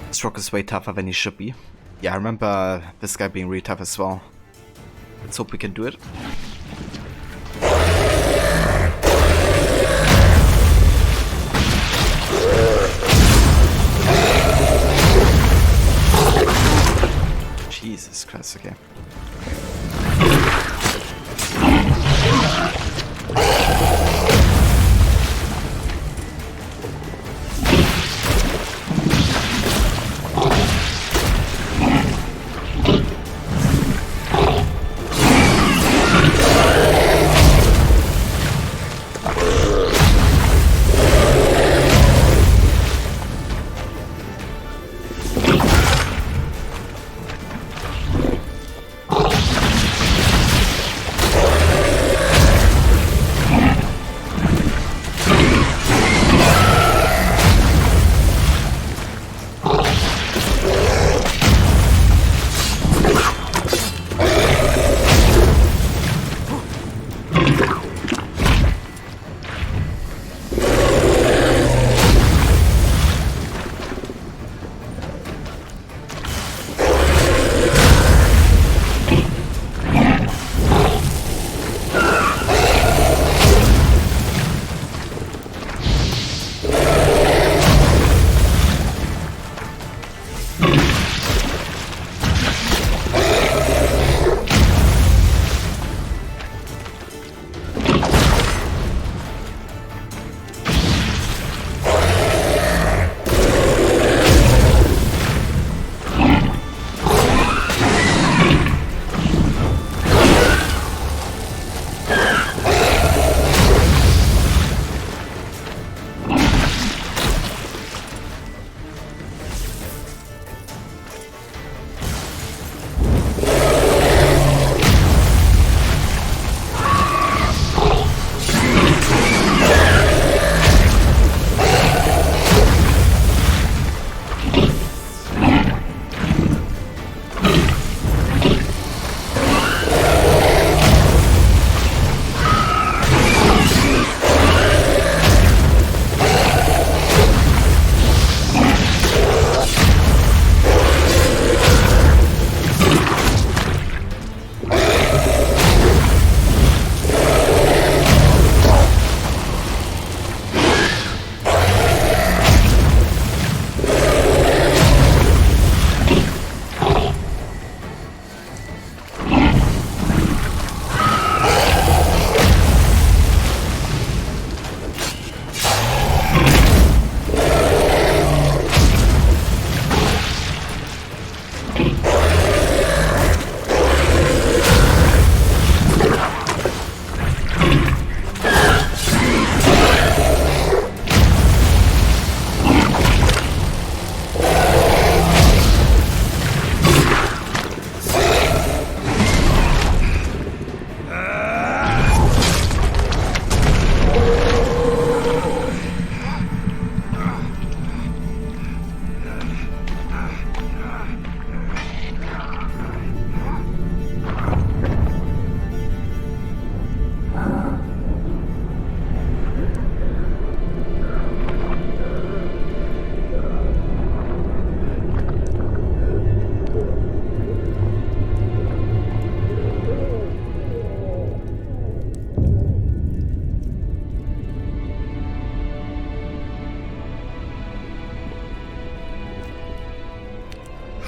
B: This rock is way tougher than he should be. Yeah, I remember this guy being really tough as well. Let's hope we can do it. Jesus Christ, okay.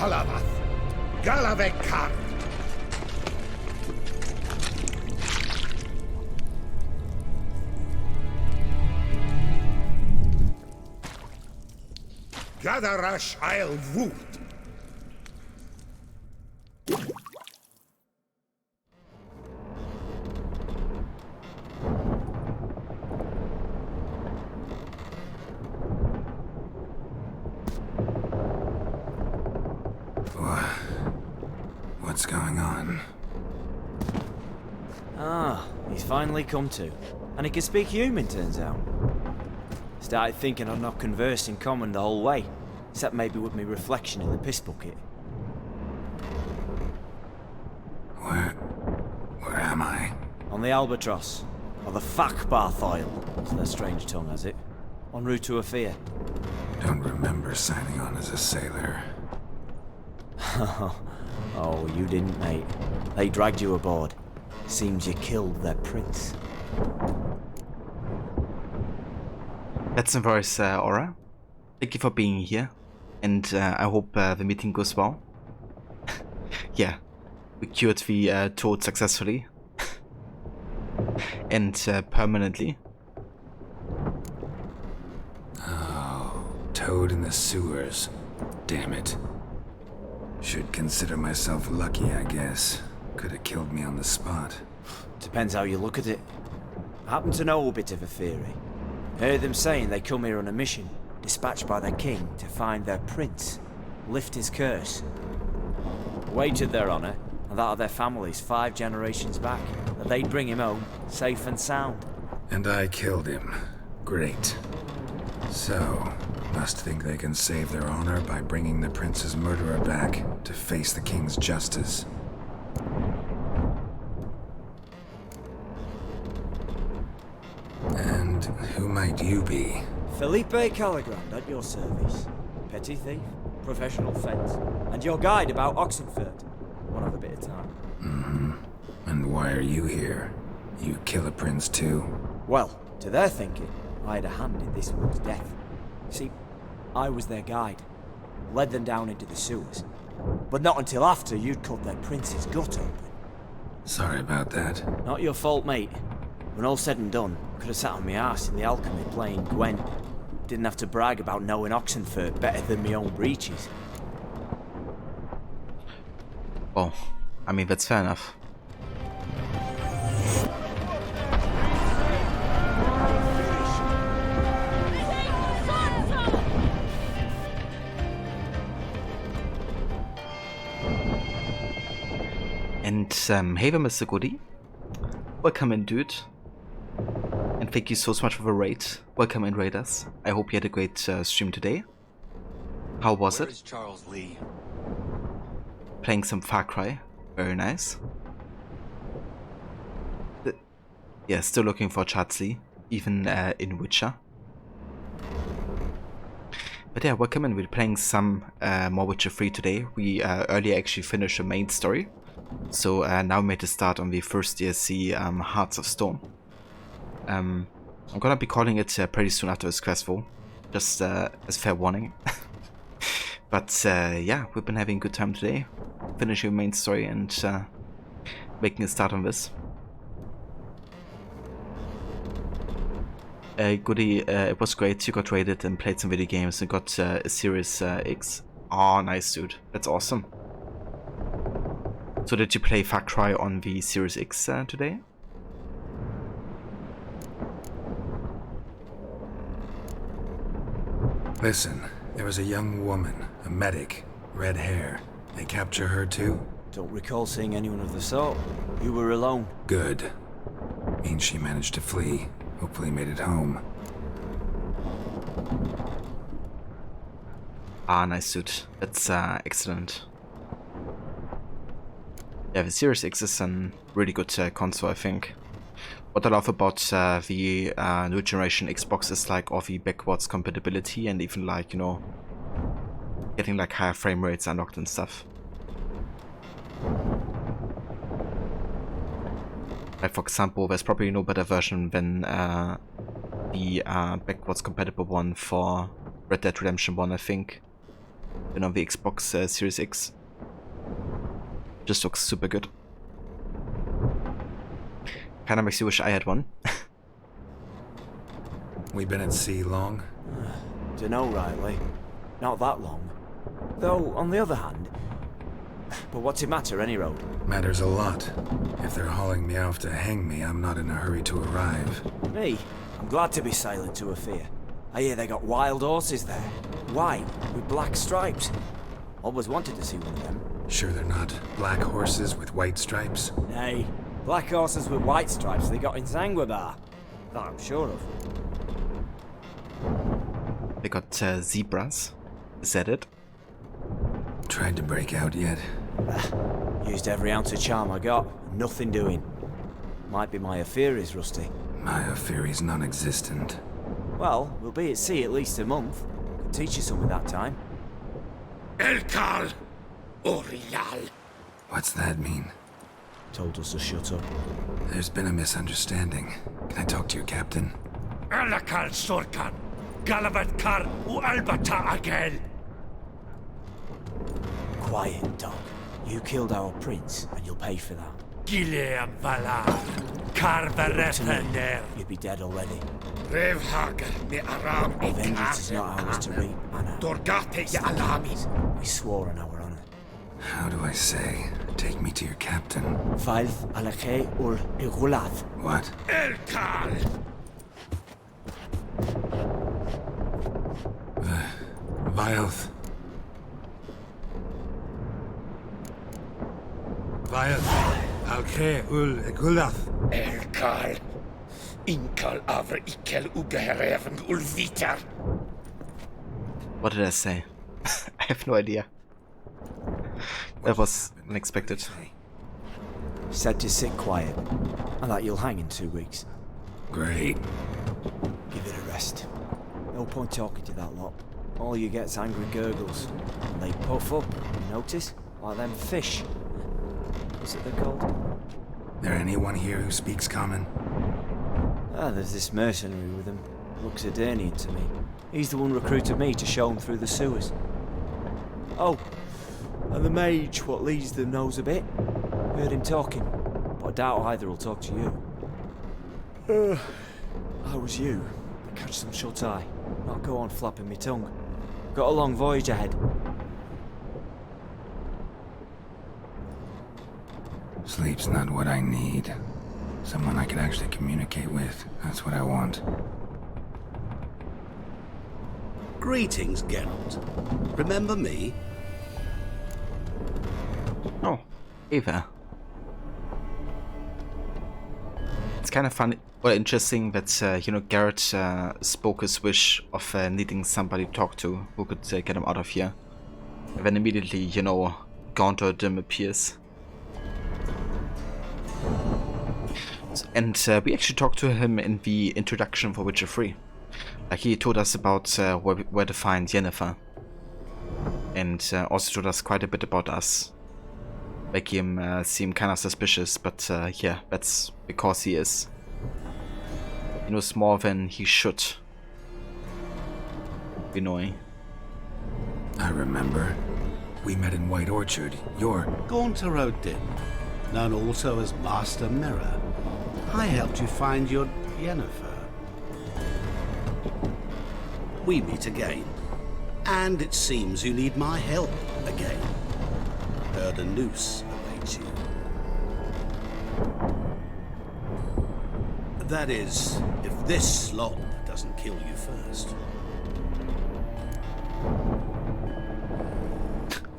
K: Halavath, Galavekar. Gadarash I'll Woot.
C: What's going on?
L: Ah, he's finally come to. And he can speak human, turns out. Started thinking I'd not conversed in common the whole way, except maybe with me reflection in the piss bucket.
C: Where am I?
L: On the Albatross, or the Fakbarth Isle, as their strange tongue has it, en route to Afir.
C: Don't remember signing on as a sailor.
L: Oh, you didn't, mate. They dragged you aboard. Seems you killed their prince.
B: That's in voice, Aura. Thank you for being here, and I hope the meeting goes well. Yeah, we cured the toad successfully. And permanently.
C: Oh, toad in the sewers. Damn it. Should consider myself lucky, I guess. Could have killed me on the spot.
L: Depends how you look at it. I happen to know a bit of a theory. Heard them saying they come here on a mission, dispatched by their king to find their prince, lift his curse. Wagered their honour, and that of their families 5 generations back, that they'd bring him home, safe and sound.
C: And I killed him. Great. So, must think they can save their honor by bringing the prince's murderer back to face the king's justice. And who might you be?
L: Felipe Caligrand at your service. Petty thief, professional fence, and your guide about Oxenfurt. One of a bit of time.
C: Mm-hmm. And why are you here? You kill a prince too?
L: Well, to their thinking, I had a hand in this one's death. See, I was their guide. Led them down into the sewers. But not until after you'd cut their prince's gut open.
C: Sorry about that.
L: Not your fault, mate. When all said and done, could have sat on my arse in the alchemy playing Gwen. Didn't have to brag about knowing Oxenfurt better than my own breeches.
B: Oh, I mean, that's fair enough. And hey there, Mr. Goody. Welcome in, dude. And thank you so much for the raid. Welcome in, raiders. I hope you had a great stream today. How was it?
R: Charles Lee?
B: Playing some Far Cry. Very nice. Yeah, still looking for Charles Lee, even in Witcher. But yeah, welcome in. We're playing some more Witcher 3 today. We earlier actually finished the main story. So now we made a start on the first DLC, Hearts of Stone. I'm gonna be calling it pretty soon after this quest though, just as fair warning. But yeah, we've been having a good time today, finishing the main story and making a start on this. Goody, it was great, you got raided and played some video games and got a Series X. Oh, nice dude, that's awesome. So did you play Far Cry on the Series X today?
C: Listen, there was a young woman, a medic, red hair. They capture her too?
L: Don't recall seeing anyone of the sort. You were alone.
C: Good. Means she managed to flee. Hopefully made it home.
B: Ah, nice dude. That's excellent. Yeah, the Series X is a really good console, I think. What I love about the new generation Xbox is like all the backwards compatibility and even like, you know, getting like higher frame rates unlocked and stuff. Like for example, there's probably no better version than the backwards compatible one for Red Dead Redemption 1, I think. you know, the Xbox Series X. Just looks super good. Kinda makes you wish I had one.
C: We been at sea long?
L: Dunno rightly. Not that long. Though, on the other hand... But what's it matter, any road?
C: Matters a lot. If they're hauling me off to hang me, I'm not in a hurry to arrive.
L: Me? I'm glad to be sailing to Ophir. I hear they got wild horses there. White, with black stripes. Always wanted to see one of them.
C: Sure they're not black horses with white stripes?
L: Nay, black horses with white stripes they got in Sanguibar. That I'm sure of.
B: They got zebras. Is that it?
C: Tried to break out yet?
L: Used every ounce of charm I got. Nothing doing. Might be my Ophiri's rusty.
C: My Ophiri's non-existent.
L: Well, we'll be at sea at least a month. Could teach you something that time.
K: Elkal! Orial!
C: What's that mean?
L: Told us to shut up.
C: There's been a misunderstanding. Can I talk to your captain?
K: Alakal Sorkan! Galavat Kar u Albata Agel!
L: Quiet, dog. You killed our prince, and you'll pay for that.
K: Gileam Valar! Karvarefaner!
L: You'd be dead already.
K: Revhagar me Aram
L: Vengeance is not ours to reap, Anna.
K: Dorgate ya Alamis!
L: We swore on our honor.
C: How do I say? Take me to your captain.
L: Falth alakhe ul igulath.
C: What?
K: Elkal!
C: Vilth.
K: Vilth. Alkhe ul igulath. Elkal. Inkal avr ikel ugeherevn ulvitar.
B: What did I say? I have no idea. That was unexpected.
L: Said to sit quiet, and that you'll hang in 2 weeks.
C: Great.
L: Give it a rest. No point talking to that lot. All you get's angry gurgles. And they puff up, you notice? Like them fish. What's it they're called?
C: There anyone here who speaks common?
L: Ah, there's this mercenary with him. Looks Adernian to me. He's the one recruited me to show him through the sewers. Oh, and the mage what leads them knows a bit. Heard him talking, but I doubt either will talk to you. How was you? Catch some shut-eye. Not go on flapping me tongue. Got a long voyage ahead.
C: Sleep's not what I need. Someone I can actually communicate with. That's what I want.
N: Greetings, Geralt. Remember me?
B: Oh, Eva. It's kind of funny or interesting that, you know, Garrett spoke his wish of needing somebody to talk to who could get him out of here. And then immediately, you know, Gaunter Dim appears. And we actually talked to him in the introduction for Witcher 3. Like, he told us about where to find Yennefer. And also told us quite a bit about us. Make him seem kind of suspicious, but yeah, that's because he is. He knows more than he should be knowing.
C: I remember. We met in White Orchard. You're...
N: Gaunter O'Dim, known also as Master Mirror. I helped you find your Yennefer. We meet again. And it seems you need my help again. Heard a noose awaits you. That is, if this slop doesn't kill you first.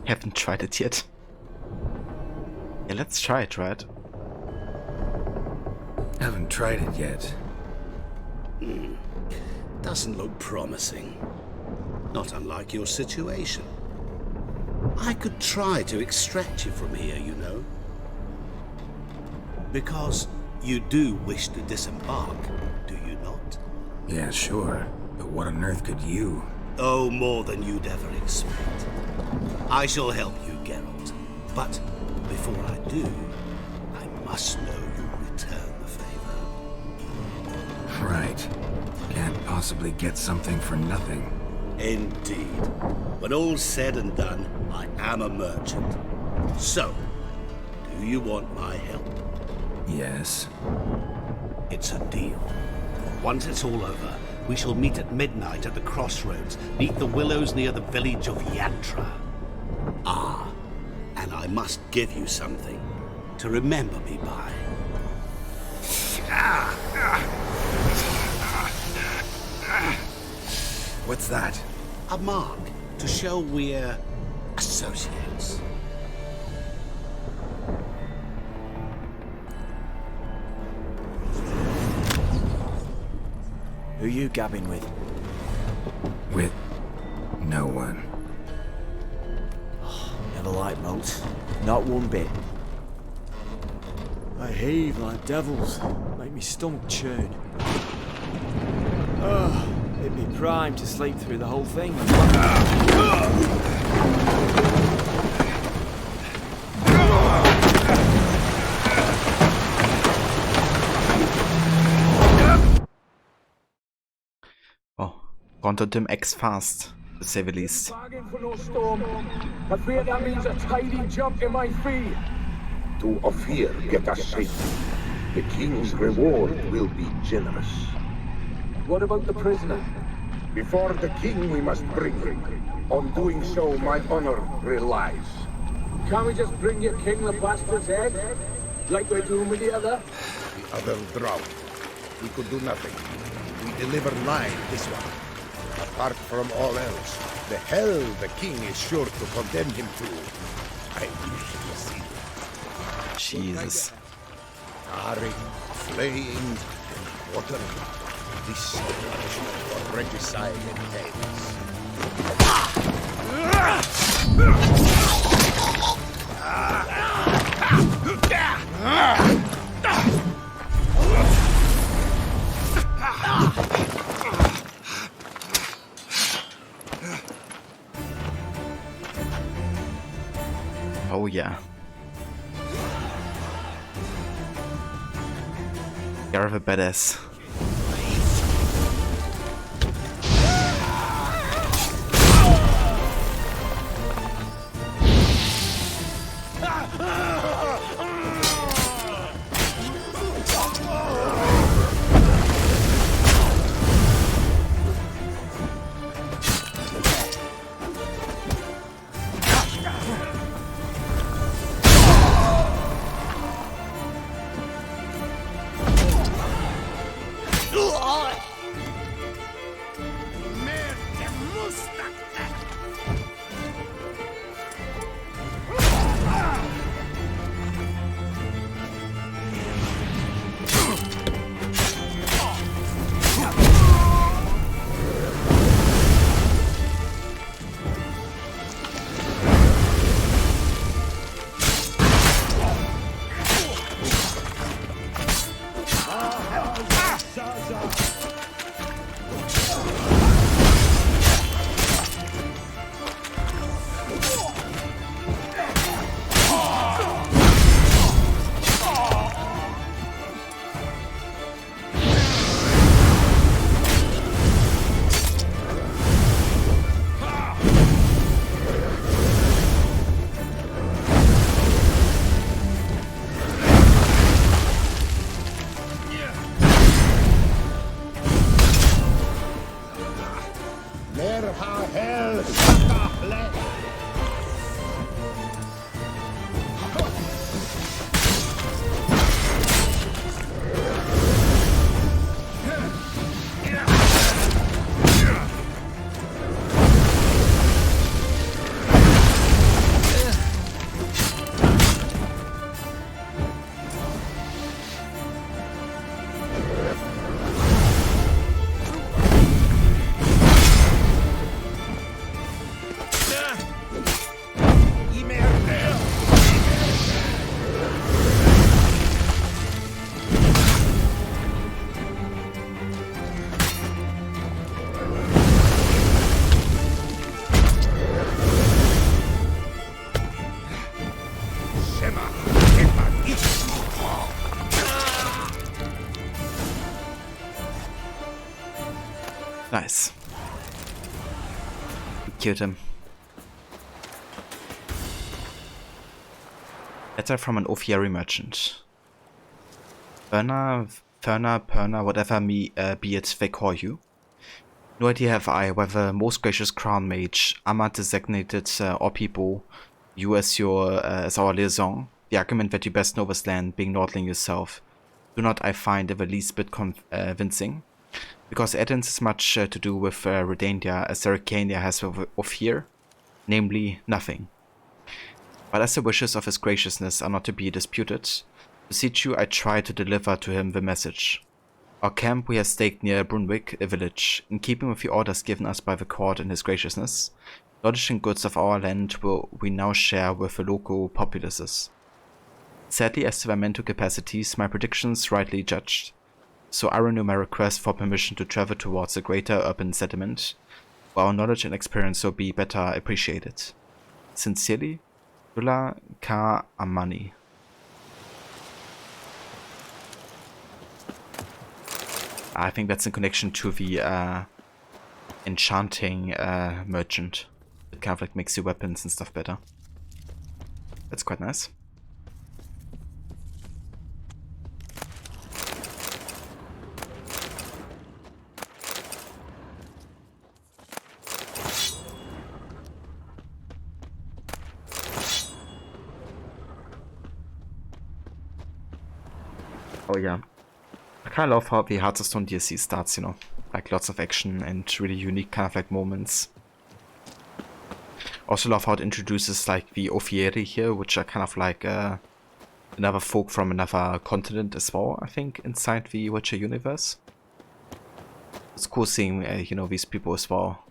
B: Haven't tried it yet. Yeah, let's try it, right?
C: Haven't tried it yet.
N: Doesn't look promising. Not unlike your situation. I could try to extract you from here, you know. Because you do wish to disembark, do you not?
C: Yeah, sure. But what on earth could you?
N: Oh, more than you'd ever expect. I shall help you, Geralt. But before I do, I must know you'll return the favor.
C: Right. Can't possibly get something for nothing.
N: Indeed. When all's said and done, I am a merchant. So, do you want my help?
C: Yes.
N: It's a deal. Once it's all over, we shall meet at midnight at the crossroads, neath the willows near the village of Yantra. Ah, and I must give you something to remember me by.
C: What's that?
N: A mark to show we're associates.
L: Who you gabbing with?
C: With no one.
L: Never liked moats. Not one bit. They heave like devils. Make me stomach churn. It'd be prime to sleep through the whole thing.
B: Oh, konnte Tim X fast, to say the least.
R: Bargain for no storm. I fear that means a tidy jump in my fee.
S: To Ophir get us safely. The king's reward will be generous.
R: What about the prisoner?
S: Before the king we must bring him. On doing so, my honor relies.
R: Can't we just bring your king the bastard's head? Like we're doing with the other?
S: The other drowned. We could do nothing. We deliver live this one. Apart from all else, the hell the king is sure to condemn him to. I wish to see it.
B: Jesus.
S: Tarring, flaying, and watering. This punishment for regicide entails.
B: Oh yeah. You're a badass. Nice. killed him. Letter from an Ofieri merchant. Perna, whatever be it they call you. No idea have I whether most gracious crown mage, Amma designated all people, you as as our liaison, the argument that you best know this land, being Nordling yourself, do not I find in the least bit convincing, because Athens is much to do with Redania as Arcania has of here, namely nothing. But as the wishes of his graciousness are not to be disputed, beseech you I try to deliver to him the message. Our camp we have staked near Brunwick, a village, in keeping with the orders given us by the court and his graciousness. Knowledge and goods of our land will we now share with the local populaces. Sadly, as to their mental capacities, my predictions rightly judged. So I renew my request for permission to travel towards a greater urban settlement, where our knowledge and experience will be better appreciated. Sincerely, Dula Ka Amani. I think that's in connection to the enchanting merchant. It kind of like makes your weapons and stuff better. That's quite nice. Oh yeah. I kind of love how the Hearts of Stone DLC starts, you know, like lots of action and really unique kind of like moments. Also love how it introduces like the Ofieri here, which are kind of like another folk from another continent as well, I think, inside the Witcher universe. It's cool seeing, you know, these people as well,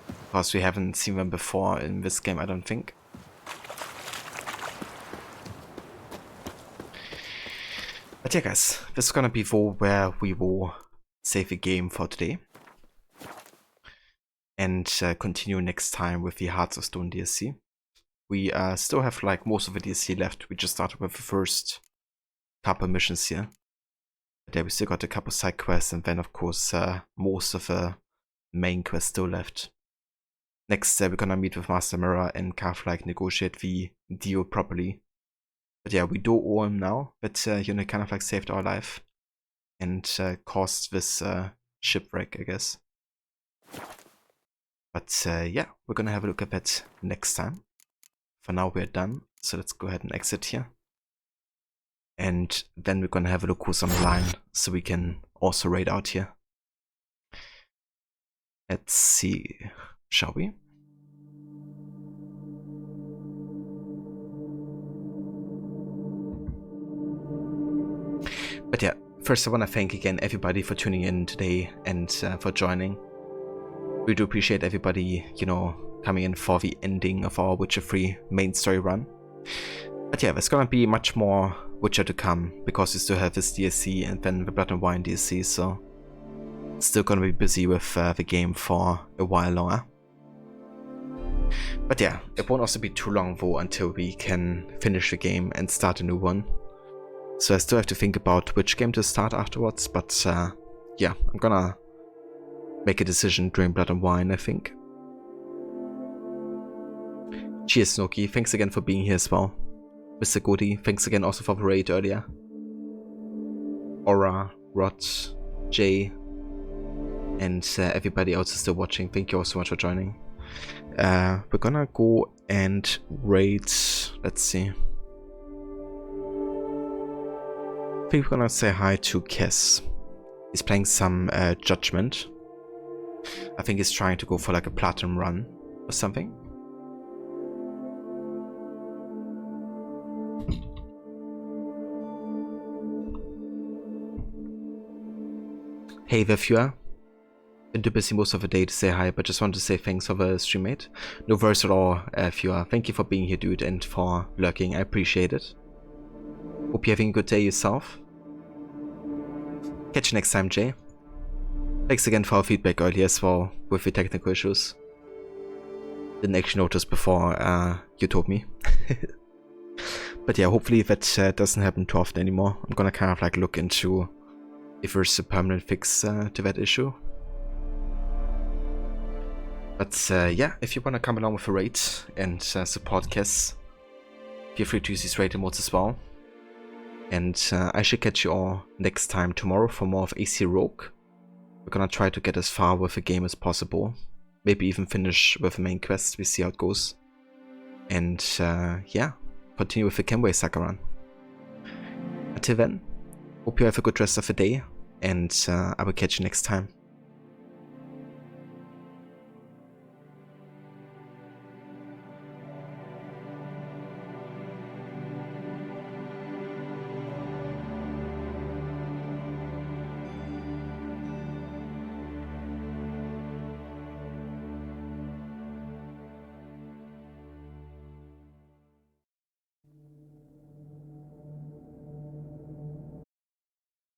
B: because we haven't seen them before in this game, I don't think. But yeah guys, this is gonna be where we will save the game for today. And continue next time with the Hearts of Stone DLC. We still have like most of the DLC left, we just started with the first couple missions here. But yeah, we still got a couple side quests and then of course most of the main quests still left. Next we're gonna meet with Master Mirror and kind of like negotiate the deal properly. But yeah, we do owe him now, but you know, kind of like saved our life and caused this shipwreck, I guess. But yeah, we're gonna have a look at that next time. For now we're done, so let's go ahead and exit here. And then we're gonna have a look who's on the line, so we can also raid out here. Let's see, shall we? But yeah, first I want to thank again everybody for tuning in today and for joining. We do appreciate everybody, you know, coming in for the ending of our Witcher 3 main story run. But yeah, there's gonna be much more Witcher to come, because we still have this DLC and then the Blood and Wine DLC, so still gonna be busy with the game for a while longer. But yeah, it won't also be too long though until we can finish the game and start a new one. So I still have to think about which game to start afterwards, but yeah, I'm gonna make a decision during Blood and Wine, I think. Cheers, Snoky. Thanks again for being here as well. Mr. Goody, thanks again also for the raid earlier. Aura, Rod, Jay, and everybody else is still watching. Thank you all so much for joining. We're gonna go and raid. Let's see. I think we're gonna say hi to Kess. He's playing some Judgment. I think he's trying to go for like a platinum run or something. Hey there, viewer. Been too busy most of the day to say hi, but just wanted to say thanks for the stream, mate. No worries at all, viewer. Thank you for being here, dude, and for lurking. I appreciate it. Hope you're having a good day yourself. Catch you next time, Jay. Thanks again for our feedback earlier as well with the technical issues. Didn't actually notice before you told me. But yeah, hopefully that doesn't happen too often anymore. I'm gonna kind of like look into if there's a permanent fix to that issue. But yeah, if you want to come along with a raid and support Kess, feel free to use these raid emotes as well. And I should catch you all next time tomorrow for more of AC Rogue. We're gonna try to get as far with the game as possible. Maybe even finish with the main quest, we see how it goes. And yeah, continue with the Kenway Saga run. Until then, hope you have a good rest of the day, and I will catch you next time.